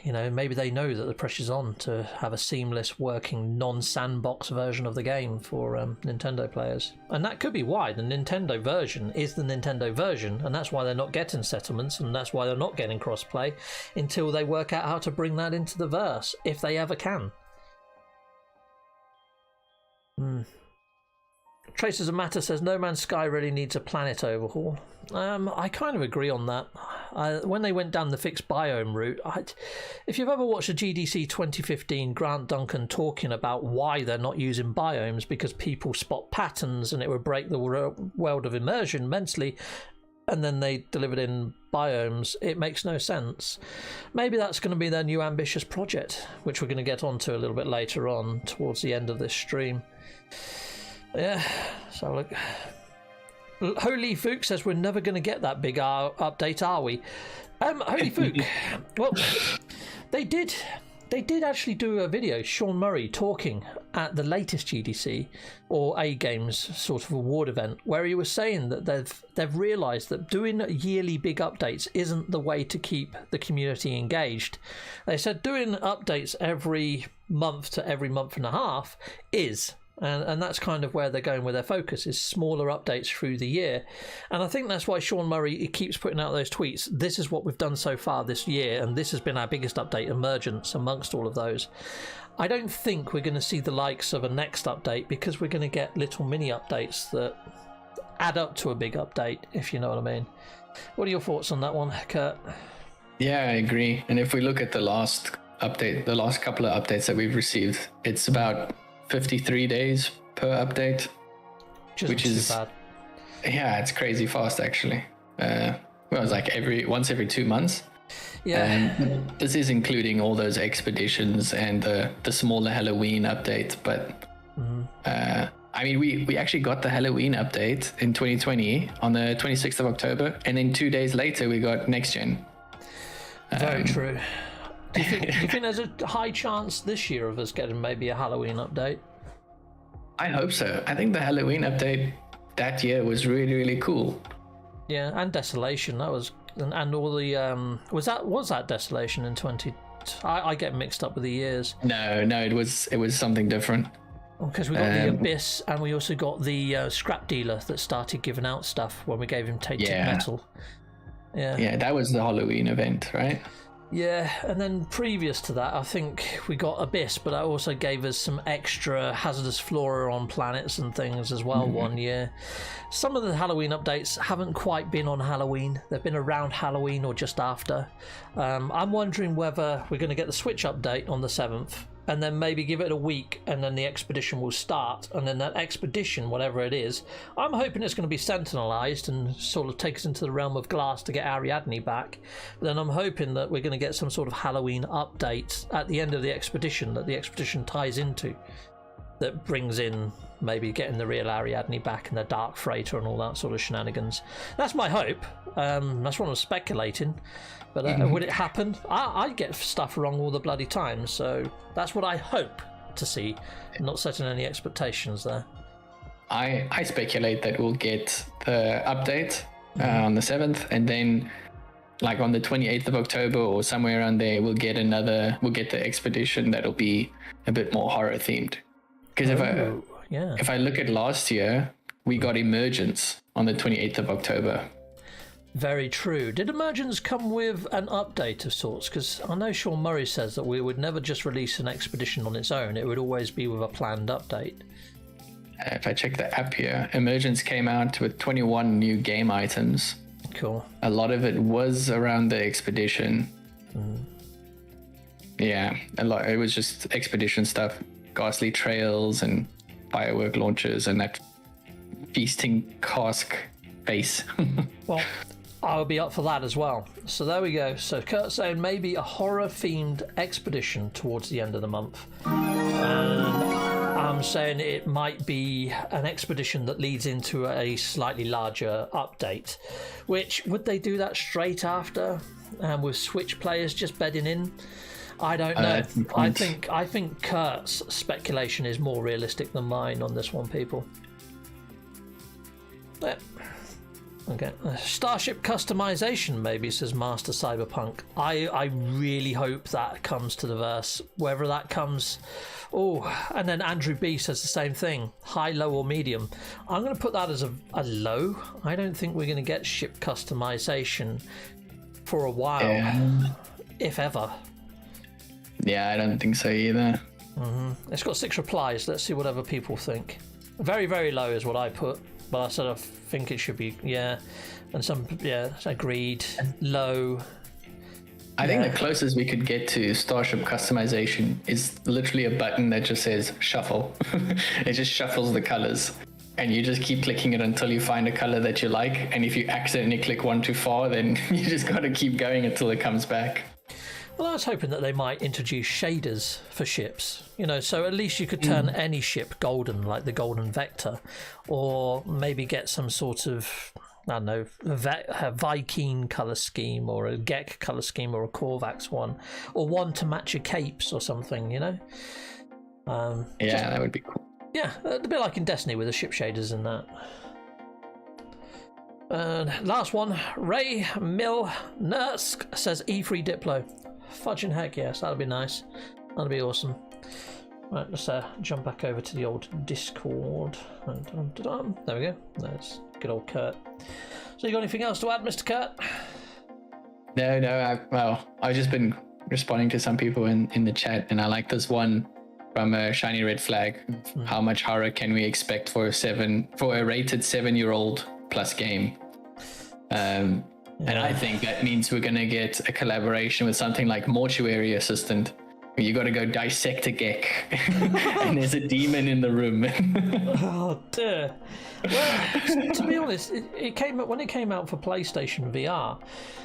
Maybe they know that the pressure's on to have a seamless working non-sandbox version of the game for Nintendo players. And that could be why the Nintendo version is the Nintendo version, and that's why they're not getting settlements, and that's why they're not getting crossplay until they work out how to bring that into the verse, if they ever can. Traces of Matter says No Man's Sky really needs a planet overhaul. I kind of agree on that. When they went down the fixed biome route, if you've ever watched a GDC 2015 Grant Duncan talking about why they're not using biomes because people spot patterns and it would break the world of immersion mentally, and then they delivered in biomes, it makes no sense. Maybe that's going to be their new ambitious project, which we're going to get onto a little bit later on towards the end of this stream. Yeah, so look. Holy Fook says we're never going to get that big update, are we? Holy Fook. Well, they did they did actually do a video, Sean Murray talking at the latest GDC or A Games sort of award event, where he was saying that they've realised that doing yearly big updates isn't the way to keep the community engaged. They said doing updates every month to every month and a half is. And that's kind of where they're going with their focus, is smaller updates through the year. And I think that's why Sean Murray, he keeps putting out those tweets. This is what we've done so far this year, and this has been our biggest update, Emergence, amongst all of those. I don't think we're going to see the likes of a next update, because we're going to get little mini updates that add up to a big update, if you know what I mean. What are your thoughts on that one, Kurt? Yeah, I agree. And if we look at the last update, the last couple of updates that we've received, it's about 53 days per update, which is bad. Yeah, it's crazy fast actually. Well, it's like once every 2 months. Yeah. This is including all those expeditions and the smaller Halloween update. But I mean, we actually got the Halloween update in 2020 on the 26th of October, and then 2 days later we got next gen. Very true. Do you think there's a high chance this year of us getting maybe a Halloween update? I hope so. I think the Halloween update that year was really, really cool. Yeah, and Desolation, that was, and all the was that Desolation in 20? I get mixed up with the years. No, it was something different. Because we got the Abyss, and we also got the scrap dealer that started giving out stuff when we gave him Tainted Metal. Yeah, that was the Halloween event, right? Yeah, and then previous to that, I think we got Abyss, but that also gave us some extra hazardous flora on planets and things as well one year. Some of the Halloween updates haven't quite been on Halloween. They've been around Halloween or just after. I'm wondering whether we're going to get the Switch update on the 7th, and then maybe give it a week, and then the expedition will start, and then that expedition, whatever it is, I'm hoping it's going to be sentinelized and sort of take us into the realm of glass to get Ariadne back. But then I'm hoping that we're going to get some sort of Halloween update at the end of the expedition that the expedition ties into, that brings in maybe getting the real Ariadne back and the Dark Freighter and all that sort of shenanigans. That's my hope. That's what I'm speculating. But would it happen? I get stuff wrong all the bloody time, so that's what I hope to see. I'm not setting any expectations there. I speculate that we'll get the update on the 7th, and then like on the 28th of October or somewhere around there, we'll get the expedition that'll be a bit more horror themed. Because if I look at last year, we got Emergence on the 28th of October. Very true. Did Emergence come with an update of sorts? Because I know Sean Murray says that we would never just release an expedition on its own. It would always be with a planned update. If I check the app here, Emergence came out with 21 new game items. Cool. A lot of it was around the expedition. Yeah, a lot. It was just expedition stuff. Ghastly trails and firework launchers and that feasting cask face. Well, I'll be up for that as well. So there we go. So Kurt's saying maybe a horror-themed expedition towards the end of the month. And I'm saying it might be an expedition that leads into a slightly larger update. Which, would they do that straight after? With Switch players just bedding in? I don't know. I think Kurt's speculation is more realistic than mine on this one, people. Yeah. Okay. Starship customization, maybe, says Master Cyberpunk. I really hope that comes to the verse. Whether that comes... Oh, and then Andrew B says the same thing. High, low, or medium. I'm going to put that as a low. I don't think we're going to get ship customization for a while, if ever. Yeah, I don't think so either. It's got 6 replies. Let's see what other people think. Very, very low is what I put. But I sort of think it should be, and some, agreed, low. I think the closest we could get to Starship customization is literally a button that just says shuffle. It just shuffles the colors, and you just keep clicking it until you find a color that you like, and if you accidentally click one too far, then you just got to keep going until it comes back. Well, I was hoping that they might introduce shaders for ships, so at least you could turn any ship golden, like the Golden Vector, or maybe get some sort of I don't know, a Viking colour scheme or a Gek colour scheme or a Korvax one, or one to match your capes or something, you know? That would be cool. Yeah, a bit like in Destiny with the ship shaders and that. And last one, Ray Mill Nursk says E3 Diplo. Fudging heck yes, that'd be nice. That'd be awesome. Right, let's jump back over to the old Discord. There we go. There's good old Kurt. So you got anything else to add, Mr. Kurt? No. I've just been responding to some people in the chat, and I like this one from a Shiny Red Flag. How much horror can we expect for a rated 7-year-old plus game? And I think that means we're going to get a collaboration with something like Mortuary Assistant. You got to go dissect a Gek, and there's a demon in the room. Oh dear. Well, to be honest, it came when it came out for PlayStation VR,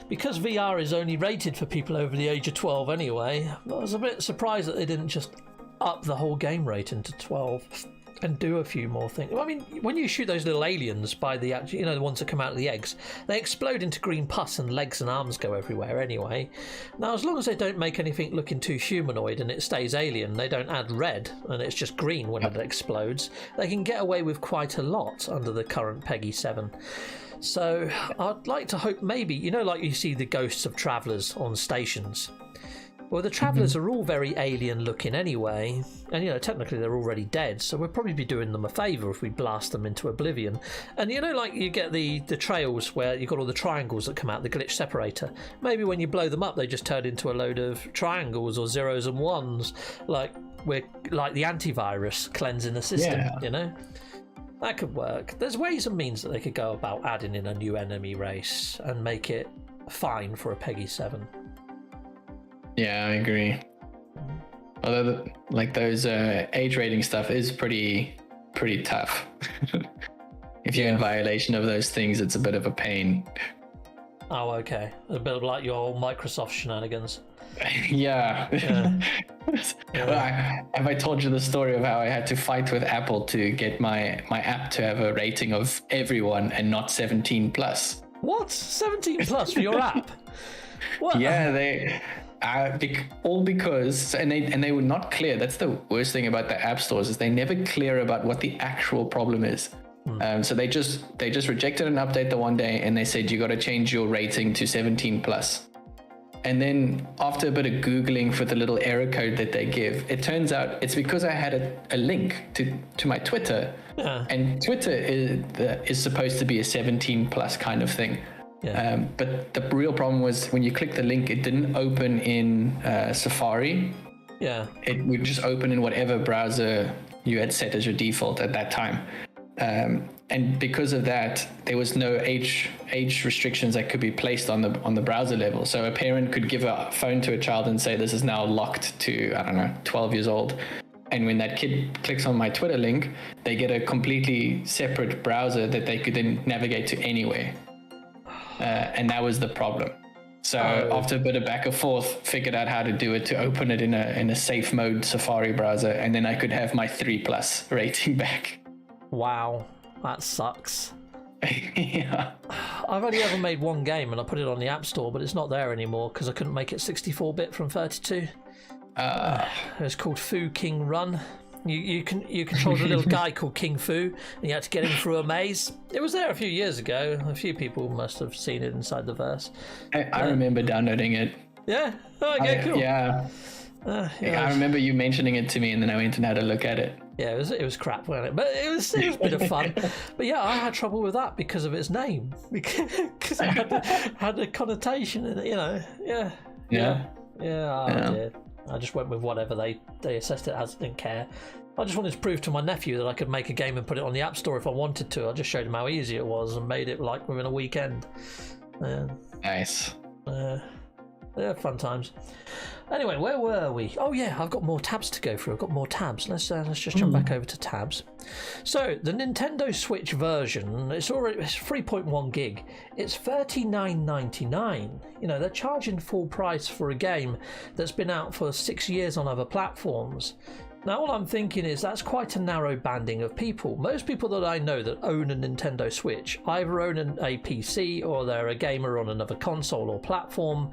because VR is only rated for people over the age of 12 anyway. I was a bit surprised that they didn't just up the whole game rating to 12 and do a few more things. I mean, when you shoot those little aliens by the the ones that come out of the eggs, they explode into green pus and legs and arms go everywhere anyway. Now, as long as they don't make anything looking too humanoid and it stays alien, they don't add red and it's just green when it explodes, they can get away with quite a lot under the current PEGI 7. So I'd like to hope maybe, like you see the ghosts of travellers on stations. Well, the travellers are all very alien looking anyway, and technically they're already dead, so we'll probably be doing them a favour if we blast them into oblivion. And like you get the trails where you've got all the triangles that come out, the glitch separator. Maybe when you blow them up, they just turn into a load of triangles or zeros and ones, like the antivirus cleansing the system, That could work. There's ways and means that they could go about adding in a new enemy race and make it fine for a PEGI 7. Yeah, I agree. Although, those age rating stuff is pretty tough. If you're in violation of those things, it's a bit of a pain. Oh, okay. A bit of like your old Microsoft shenanigans. Yeah. Well, have I told you the story of how I had to fight with Apple to get my app to have a rating of everyone and not 17 plus? What? 17 plus for your app? What? Yeah, all because they were not clear. That's the worst thing about the app stores, is they never clear about what the actual problem is. So they just rejected an update the one day and they said you got to change your rating to 17 plus. And then after a bit of Googling for the little error code that they give, it turns out it's because I had a link to my Twitter. Yeah. And Twitter is supposed to be a 17 plus kind of thing. Yeah. But the real problem was when you click the link, it didn't open in Safari. Yeah. It would just open in whatever browser you had set as your default at that time. And because of that, there was no age restrictions that could be placed on the browser level. So a parent could give a phone to a child and say, this is now locked to, 12 years old. And when that kid clicks on my Twitter link, they get a completely separate browser that they could then navigate to anywhere. And that was the problem. So after a bit of back and forth, figured out how to do it to open it in a safe mode Safari browser, and then I could have my 3+ rating back. Wow, that sucks. Yeah. I've only ever made one game and I put it on the App Store, but it's not there anymore because I couldn't make it 64-bit from 32. It was called Fu King Run. You controlled a little guy called King Fu, and you had to get him through a maze. It was there a few years ago. A few people must have seen it inside the verse. I remember downloading it. Yeah? Oh, okay, cool. Yeah. I remember you mentioning it to me, and then I went and had a look at it. Yeah, it was crap, wasn't it? But it was a bit of fun. But yeah, I had trouble with that because of its name. Because it had a connotation in it, Yeah. I did. I just went with whatever they assessed it as. Didn't care. I just wanted to prove to my nephew that I could make a game and put it on the App Store if I wanted to. I just showed him how easy it was and made it like within a weekend. Nice. Yeah, fun times. Anyway, where were we? Oh yeah, I've got more tabs to go through. I've got more tabs. Let's just jump back over to tabs. So the Nintendo Switch version, it's 3.1 gig. It's $39.99. They're charging full price for a game that's been out for 6 years on other platforms. Now, all I'm thinking is that's quite a narrow banding of people. Most people that I know that own a Nintendo Switch either own a PC or they're a gamer on another console or platform.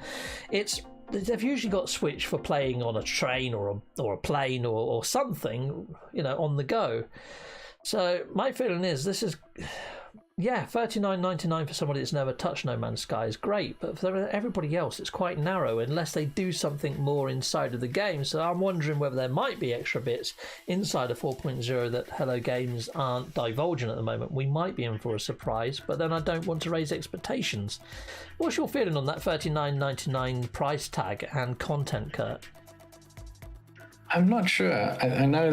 They've usually got Switch for playing on a train or a plane or something, on the go. So my feeling is this is... Yeah, $39.99 for somebody that's never touched No Man's Sky is great, but for everybody else it's quite narrow unless they do something more inside of the game. So I'm wondering whether there might be extra bits inside of 4.0 that Hello Games aren't divulging at the moment. We might be in for a surprise, but then I don't want to raise expectations. What's your feeling on that $39.99 price tag and content, Kurt? I'm not sure. I know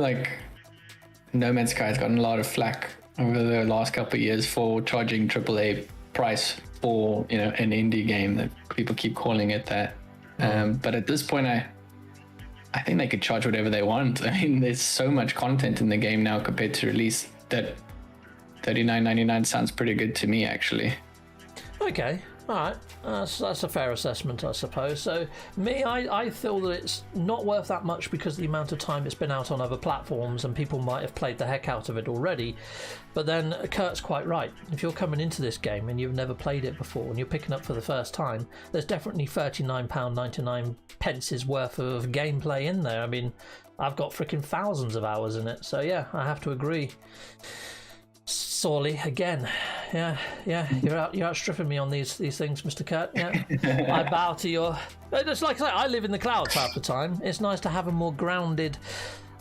No Man's Sky has gotten a lot of flack over the last couple of years for charging AAA price for an indie game that people keep calling it that. But at this point, I think they could charge whatever they want. I mean, there's so much content in the game now compared to release that $39.99 sounds pretty good to me, actually. Okay. All right, that's a fair assessment, I suppose. So I feel that it's not worth that much because of the amount of time it's been out on other platforms and people might have played the heck out of it already. But then Kurt's quite right. If you're coming into this game and you've never played it before and you're picking up for the first time, there's definitely £39.99 worth of gameplay in there. I mean, I've got freaking thousands of hours in it. So yeah, I have to agree. Sorely again. Yeah, you're outstripping me on these things, Mr. Kurt. Yeah, I bow to your... It's like I say, I live in the clouds half the time. It's nice to have a more grounded...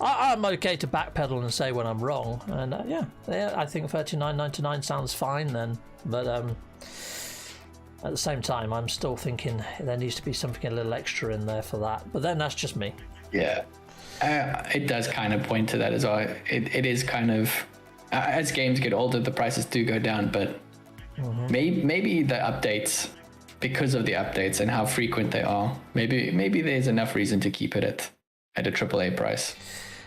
I'm okay to backpedal and say when I'm wrong, and I think $39.99 sounds fine then, but at the same time I'm still thinking there needs to be something a little extra in there for that, but then that's just me. Yeah, it does kind of point to that as well. It is kind of... as games get older, the prices do go down, but maybe the updates, because of the updates and how frequent they are, maybe there's enough reason to keep it at a AAA price.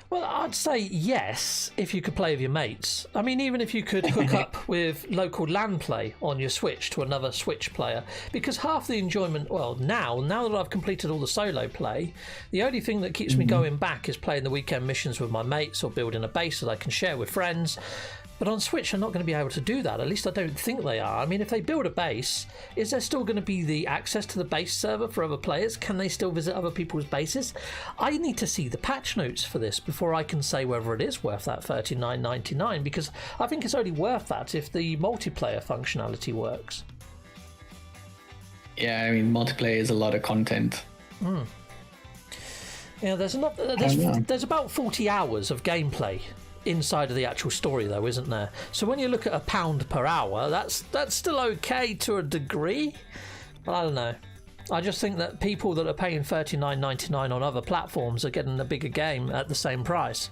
Well, I'd say yes, if you could play with your mates. I mean, even if you could hook up with local LAN play on your Switch to another Switch player, because half the enjoyment, well, now that I've completed all the solo play, the only thing that keeps me going back is playing the weekend missions with my mates or building a base that I can share with friends. But on Switch, I'm not going to be able to do that. At least I don't think they are. I mean, if they build a base, is there still going to be the access to the base server for other players? Can they still visit other people's bases? I need to see the patch notes for this before I can say whether it is worth that $39.99, because I think it's only worth that if the multiplayer functionality works. Yeah, I mean, multiplayer is a lot of content. Yeah, there's about 40 hours of gameplay inside of the actual story, though, isn't there? So when you look at £1 per hour, that's still okay to a degree. But I don't know. I just think that people that are paying $39.99 on other platforms are getting a bigger game at the same price.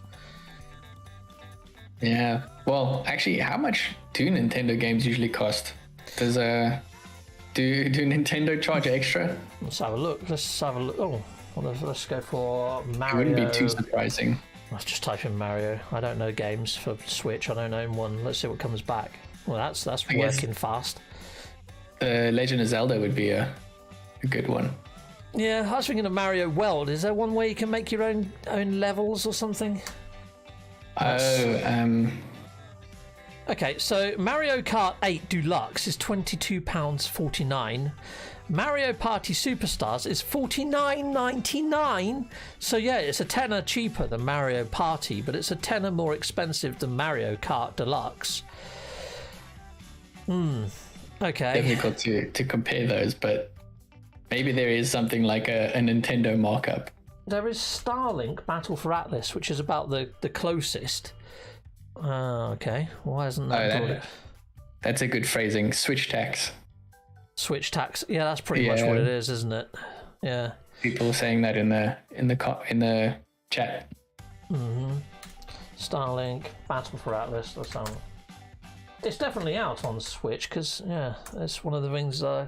Yeah. Well, actually, how much do Nintendo games usually cost? Do Nintendo charge extra? Let's have a look. Oh, well, let's go for Mario. It wouldn't be too surprising. Let's just type in Mario. I don't know games for Switch. I don't own one. Let's see what comes back. Well, that's working fast. Legend of Zelda would be a good one. Yeah, I was thinking of Mario World. Is there one way you can make your own levels or something? Okay, so Mario Kart 8 Deluxe is £22.49. Mario Party Superstars is $49.99. So yeah, it's a tenner cheaper than Mario Party, but it's a tenner more expensive than Mario Kart Deluxe. Okay. Difficult to compare those, but maybe there is something like a Nintendo markup. There is Starlink Battle for Atlas, which is about the closest. Okay. Why isn't that? That's a good phrasing. Switch tax. Switch tax. Yeah, that's pretty much what it is, isn't it? Yeah. People are saying that in the chat. Starlink Battle for Atlas. It's definitely out on Switch because it's one of the things. Oh,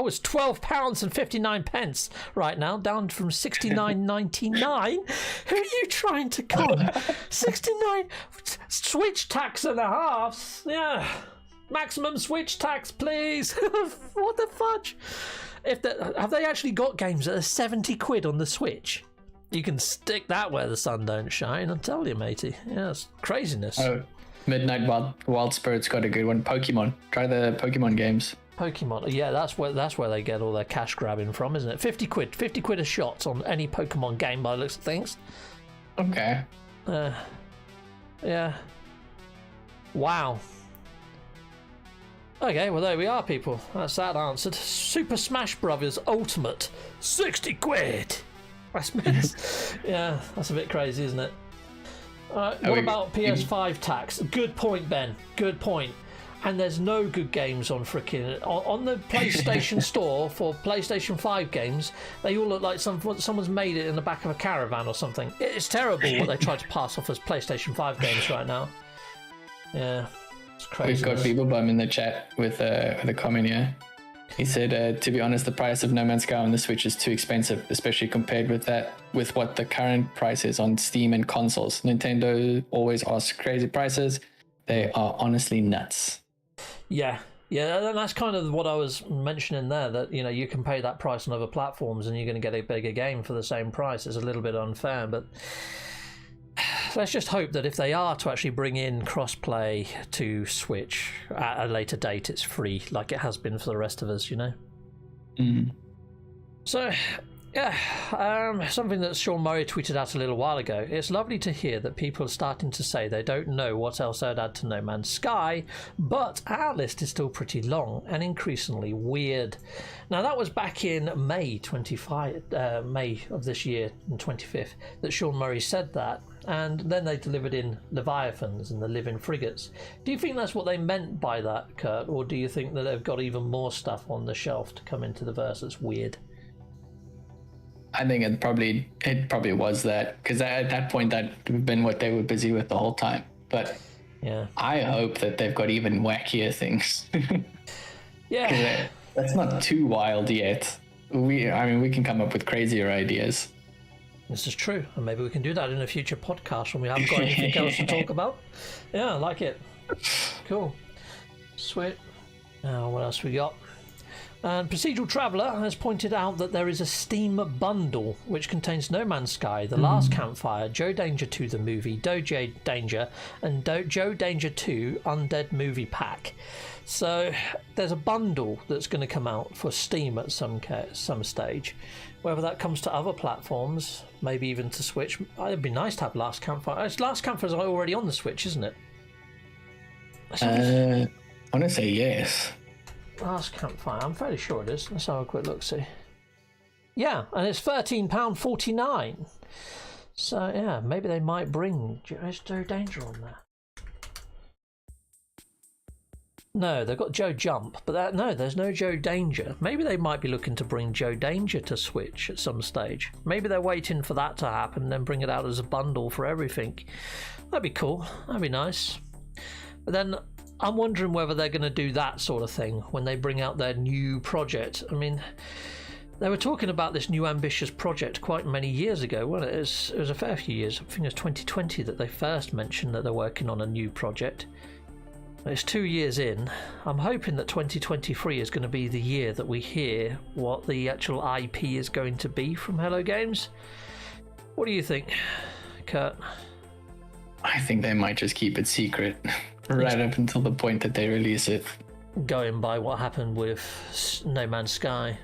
it's £12.59 right now, down from $69.99. Who are you trying to con? 69 Switch tax and a half. Yeah. Maximum Switch tax, please. What the fudge? Have they actually got games that are 70 quid on the Switch? You can stick that where the sun don't shine. I tell you, matey. Yeah, it's craziness. Oh, Midnight Wild Spirit's got a good one. Pokemon. Try the Pokemon games. Pokemon, yeah, that's where they get all their cash grabbing from, isn't it? 50 quid a shot on any Pokemon game by the looks of things. Okay. Yeah. Wow. Okay, well there we are, people. That's that answered. Super Smash Brothers Ultimate, 60 quid. Yeah, that's a bit crazy, isn't it? What about PS5 tax? Good point, Ben. Good point. And there's no good games on on the PlayStation Store for PlayStation 5 games. They all look like someone's made it in the back of a caravan or something. It's terrible what they try to pass off as PlayStation 5 games right now. Yeah, it's crazy. We've got Beeblebum in the chat with a comment here. He said, to be honest, the price of No Man's Sky on the Switch is too expensive, especially compared with what the current price is on Steam and consoles. Nintendo always asks crazy prices. They are honestly nuts. Yeah, and that's kind of what I was mentioning there, that you can pay that price on other platforms and you're going to get a bigger game for the same price. It's a little bit unfair, but let's just hope that if they are to actually bring in crossplay to Switch at a later date, it's free like it has been for the rest of us, So yeah, something that Sean Murray tweeted out a little while ago. It's lovely to hear that people are starting to say they don't know what else I'd add to No Man's Sky, but our list is still pretty long and increasingly weird. Now that was back in May of this year, on 25th, that Sean Murray said that, and then they delivered in Leviathans and the Living Frigates. Do you think that's what they meant by that, Kurt, or do you think that they've got even more stuff on the shelf to come into the verse that's weird? I think it probably was that, because at that point that would have been what they were busy with the whole time. But yeah, I hope that they've got even wackier things. Yeah, that's not too wild yet. We can come up with crazier ideas. This is true, and maybe we can do that in a future podcast when we haven't got anything else to talk about. Yeah, I like it. Cool. Sweet. Now, what else we got? And Procedural Traveller has pointed out that there is a Steam bundle which contains No Man's Sky, The Last Campfire, Joe Danger 2 the movie, Dojo Danger, and Joe Danger 2 Undead Movie Pack. So there's a bundle that's going to come out for Steam at some stage. Whether that comes to other platforms, maybe even to Switch, it'd be nice to have Last Campfire. Last Campfire's already on the Switch, isn't it? I want to say yes. Last Campfire, I'm fairly sure it is. Let's have a quick look, see. Yeah, and it's £13.49. So yeah, maybe they might bring Joe Danger on there. No, they've got Joe Jump, but there's no Joe Danger. Maybe they might be looking to bring Joe Danger to Switch at some stage. Maybe they're waiting for that to happen and then bring it out as a bundle for everything. That'd be cool. That'd be nice. But then I'm wondering whether they're going to do that sort of thing when they bring out their new project. I mean, they were talking about this new ambitious project quite many years ago, wasn't it? It was a fair few years. I think it was 2020 that they first mentioned that they're working on a new project. It's 2 years in. I'm hoping that 2023 is going to be the year that we hear what the actual IP is going to be from Hello Games. What do you think, Kurt? I think they might just keep it secret right up until the point that they release it. Going by what happened with No Man's Sky.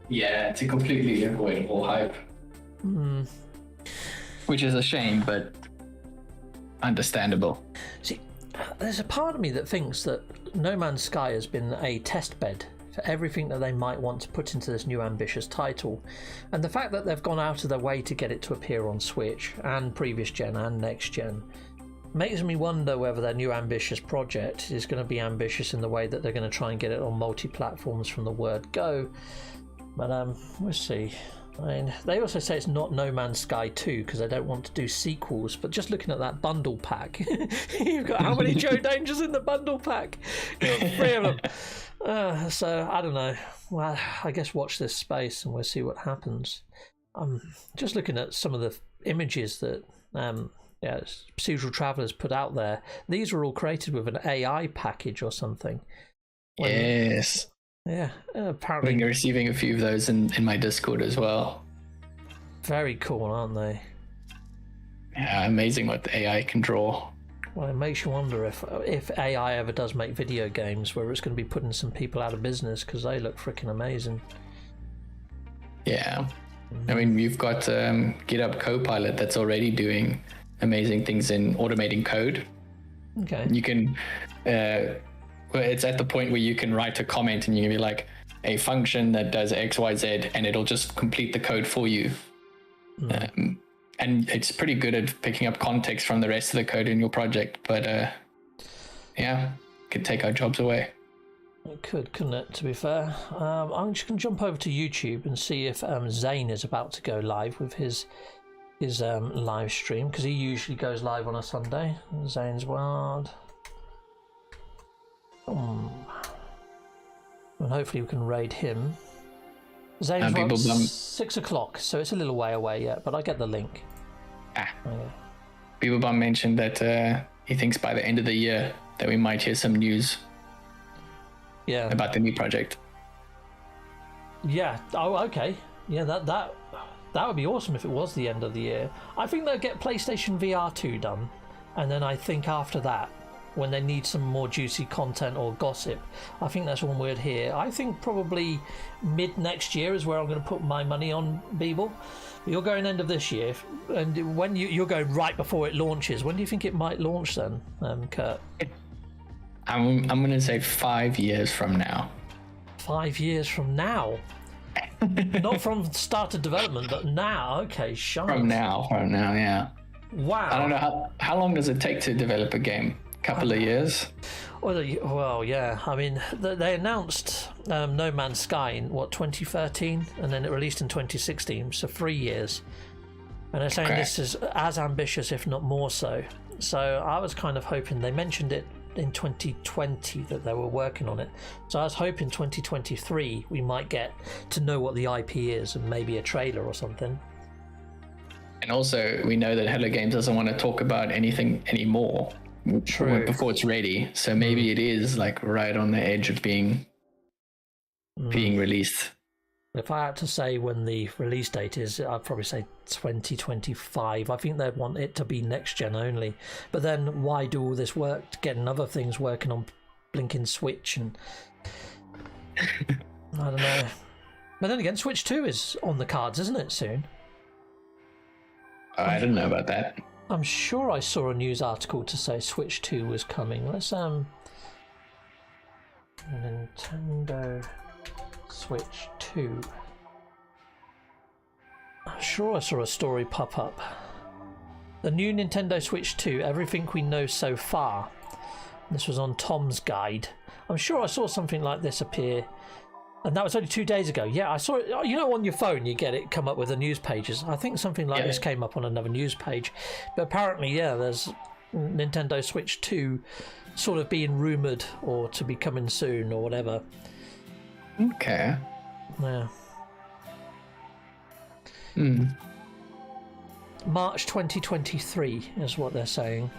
Yeah, it's a completely avoidable hype. Which is a shame, but understandable. See, there's a part of me that thinks that No Man's Sky has been a test bed for everything that they might want to put into this new ambitious title. And the fact that they've gone out of their way to get it to appear on Switch and previous gen and next gen makes me wonder whether their new ambitious project is going to be ambitious in the way that they're going to try and get it on multi-platforms from the word go. But we'll see. I mean, they also say it's not No Man's Sky 2 because they don't want to do sequels, but just looking at that bundle pack, you've got how many Joe Dangers in the bundle pack? You've got 3 of them. So I don't know. Well, I guess watch this space and we'll see what happens. Just looking at some of the images that Procedural Travelers put out there. These were all created with an AI package or something. Yes. Yeah, apparently. I've been receiving a few of those in my Discord as well. Very cool, aren't they? Yeah, amazing what the AI can draw. Well, it makes you wonder if AI ever does make video games, where it's going to be putting some people out of business because they look freaking amazing. Yeah. I mean, you've got GitHub Copilot that's already doing amazing things in automating code. Okay. You can, well, it's at the point where you can write a comment and you can be like, a function that does X, Y, Z, and it'll just complete the code for you. And it's pretty good at picking up context from the rest of the code in your project, but yeah, could take our jobs away. It could, couldn't it, to be fair? I'm just going to jump over to YouTube and see if Zane is about to go live with his live stream, because he usually goes live on a Sunday. Zane's World. And hopefully we can raid him. Zane's World, 6 o'clock, so it's a little way away yet, but I get the link. Beaverbum mentioned that he thinks by the end of the year that we might hear some news about the new project. Yeah. Oh, okay. Yeah, that would be awesome if it was the end of the year. I think they'll get PlayStation VR 2 done, and then I think after that, when they need some more juicy content or gossip, I think that's when we'd hear. I think probably mid next year is where I'm going to put my money on, Beeble. You're going end of this year, and when you're going right before it launches, when do you think it might launch then, Kurt? I'm going to say 5 years from now. 5 years from now? Not from start of development, but now. Okay, shite. From now, yeah. Wow. I don't know, how long does it take to develop a game? Couple of years? Well, yeah. I mean, they announced No Man's Sky in, 2013? And then it released in 2016, so 3 years. And they're saying this is as ambitious, if not more so. So I was kind of hoping, they mentioned it in 2020 that they were working on it. So I was hoping 2023 we might get to know what the IP is and maybe a trailer or something. And also, we know that Hello Games doesn't want to talk about anything anymore. True. Before it's ready, so maybe it is like right on the edge of being released. If I had to say when the release date is, I'd probably say 2025. I think they'd want it to be next gen only. But then why do all this work to getting other things working on blinking Switch and I don't know. But then again, Switch 2 is on the cards, isn't it, soon? I don't know about that. I'm sure I saw a news article to say Switch 2 was coming. Let's Nintendo Switch 2. I'm sure I saw a story pop up. The new Nintendo Switch 2, everything we know so far. This was on Tom's Guide. I'm sure I saw something like this appear. And that was only 2 days ago. Yeah, I saw it. You know, on your phone, you get it come up with the news pages. I think something like this came up on another news page. But apparently, yeah, there's Nintendo Switch 2 sort of being rumoured or to be coming soon or whatever. Okay. Yeah. March 2023 is what they're saying.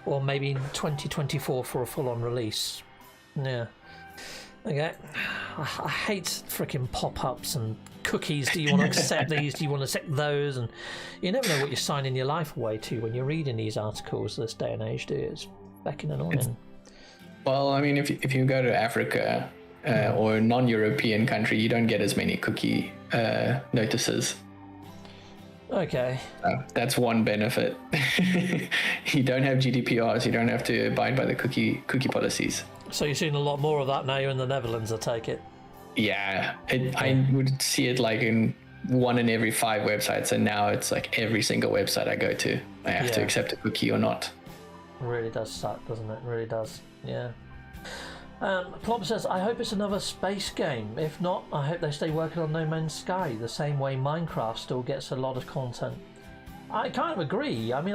Or maybe 2024 for a full-on release. Yeah. Okay. I hate freaking pop-ups and cookies. Do you want to accept these? Do you want to accept those? And you never know what you're signing your life away to when you're reading these articles this day and age, do you? It's fucking annoying. Well, I mean, if you go to Africa or a non-European country, you don't get as many cookie notices. Okay. That's one benefit. You don't have GDPR, so you don't have to abide by the cookie policies. So you're seeing a lot more of that now in the Netherlands, I take it? Yeah. I would see it like in 1 in every 5 websites, and now it's like every single website I go to, I have to accept a cookie or not. It really does suck, doesn't it? It really does. Yeah. Plop says, I hope it's another space game. If not, I hope they stay working on No Man's Sky, the same way Minecraft still gets a lot of content. I kind of agree. I mean,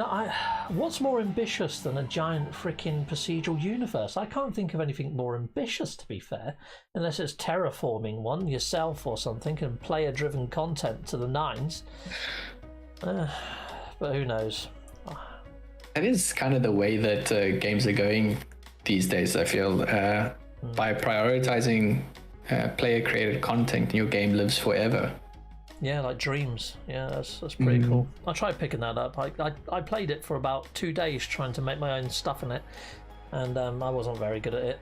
what's more ambitious than a giant freaking procedural universe? I can't think of anything more ambitious, to be fair, unless it's terraforming one yourself or something and player-driven content to the nines. But who knows? That is kind of the way that games are going these days, I feel. By prioritizing player-created content, your game lives forever. Yeah, like Dreams. Yeah, that's pretty cool. I tried picking that up. I played it for about 2 days trying to make my own stuff in it, and I wasn't very good at it.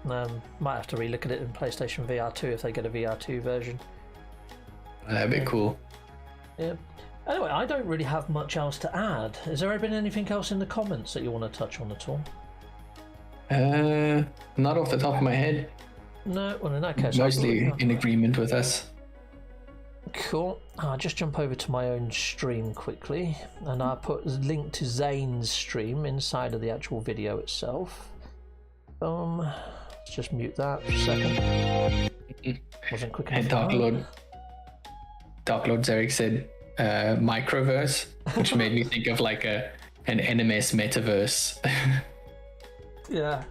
Might have to relook at it in PlayStation VR 2 if they get a VR 2 version. That'd be cool. Yeah. Anyway, I don't really have much else to add. Has there been anything else in the comments that you want to touch on at all? Not off the top of my head. No, well in that case... Mostly in agreement with us. Cool. I'll just jump over to my own stream quickly, and I'll put a link to Zane's stream inside of the actual video itself. Let's just mute that for a second. Wasn't quick enough. And Dark Lord Zarek said microverse, which made me think of like an NMS metaverse. Yeah.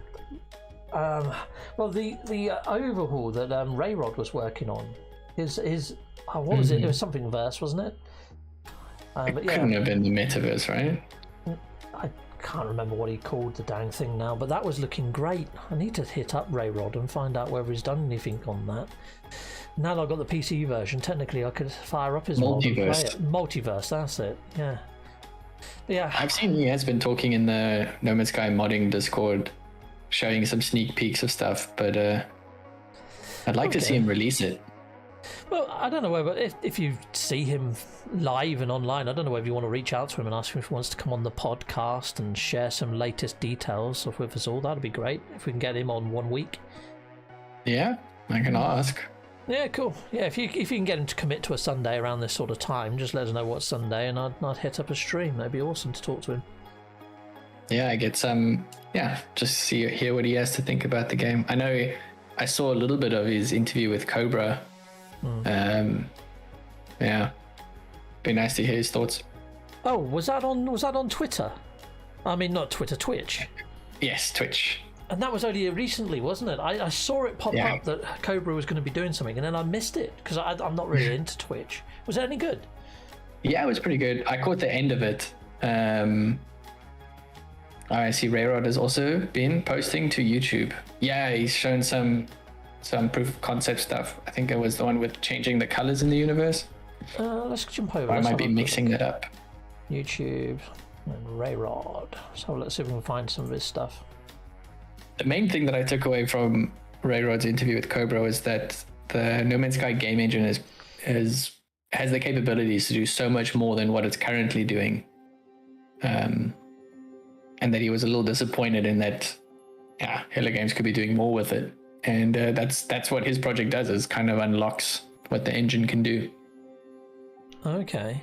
Well, the overhaul that Rayrod was working on, his what was it? It was something verse, wasn't it? It couldn't have been the metaverse, right? I can't remember what he called the dang thing now, but that was looking great. I need to hit up Rayrod and find out whether he's done anything on that. Now that I've got the PC version, technically I could fire up his multiverse. Multiverse, that's it. Yeah. Yeah. I've seen he has been talking in the No Man's Sky modding Discord, showing some sneak peeks of stuff, but I'd like to see him release it. Well, I don't know whether if you see him live and online, I don't know whether you want to reach out to him and ask him if he wants to come on the podcast and share some latest details with us all. That'd be great if we can get him on 1 week. Yeah, I can ask. Yeah, cool. Yeah, if you can get him to commit to a Sunday around this sort of time, just let us know what Sunday, and I'd hit up a stream. That'd be awesome to talk to him. Yeah, I get some. Yeah, just hear what he has to think about the game. I know I saw a little bit of his interview with Cobra. Yeah, be nice to hear his thoughts. Oh, was that on Twitter? I mean, not Twitter, Twitch. Yes, Twitch. And that was only recently, wasn't it? I saw it pop up that Cobra was going to be doing something, and then I missed it because I'm not really into Twitch. Was it any good? Yeah, it was pretty good. I caught the end of it. I see Rayrod has also been posting to YouTube. Yeah, he's shown some proof of concept stuff. I think it was the one with changing the colors in the universe. Let's jump over. I might be mixing that up. YouTube and Rayrod. So let's see if we can find some of his stuff. The main thing that I took away from Rayrod's interview with Cobra was that the No Man's Sky game engine has the capabilities to do so much more than what it's currently doing. And that he was a little disappointed in that, Hello Games could be doing more with it. And that's what his project does, is kind of unlocks what the engine can do. Okay.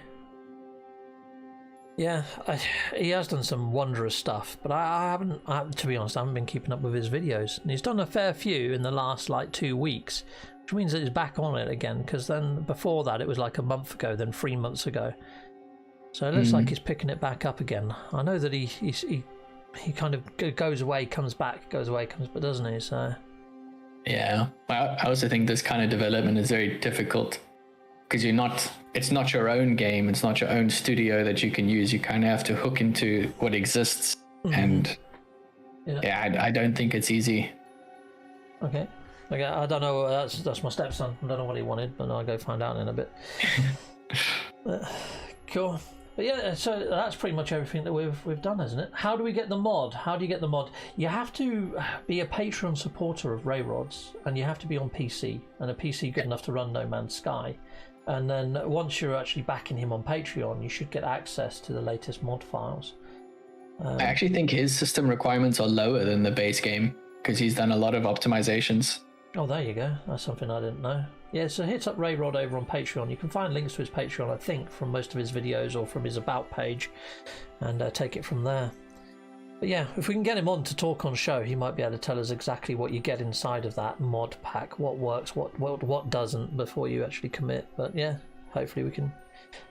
Yeah, he has done some wondrous stuff, but I haven't, to be honest, I haven't been keeping up with his videos. And he's done a fair few in the last 2 weeks, which means that he's back on it again, because then before that it was like a month ago, then 3 months ago. So it looks like he's picking it back up again. I know that he kind of goes away, comes back, goes away, comes back, doesn't he? So. Yeah, I also think this kind of development is very difficult because it's not your own game, it's not your own studio that you can use. You kind of have to hook into what exists, and I don't think it's easy. Okay, I don't know. That's my stepson. I don't know what he wanted, but I'll go find out in a bit. Cool. But yeah, so that's pretty much everything that we've done, isn't it? How do we get the mod? How do you get the mod? You have to be a Patreon supporter of Rayrod's, and you have to be on PC, and a PC good enough to run No Man's Sky. And then once you're actually backing him on Patreon, you should get access to the latest mod files. I actually think his system requirements are lower than the base game because he's done a lot of optimizations. Oh, there you go. That's something I didn't know. Yeah, so hit up Rayrod over on Patreon. You can find links to his Patreon, I think, from most of his videos or from his About page, and take it from there. But yeah, if we can get him on to talk on show, he might be able to tell us exactly what you get inside of that mod pack, what works, what doesn't, before you actually commit. But yeah, hopefully we can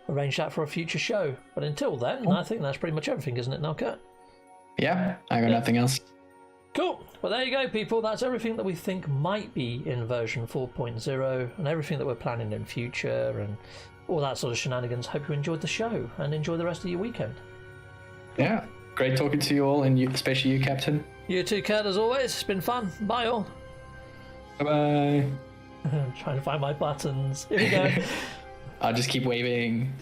arrange that for a future show. But until then, I think that's pretty much everything, isn't it now, Kurt? Yeah, I got nothing else. Cool. Well, there you go, people. That's everything that we think might be in version 4.0 and everything that we're planning in future and all that sort of shenanigans. Hope you enjoyed the show and enjoy the rest of your weekend. Yeah, great talking to you all, and you, especially you, Captain. You too, Kurt, as always. It's been fun. Bye, all. Bye-bye. I'm trying to find my buttons. Here we go. I'll just keep waving.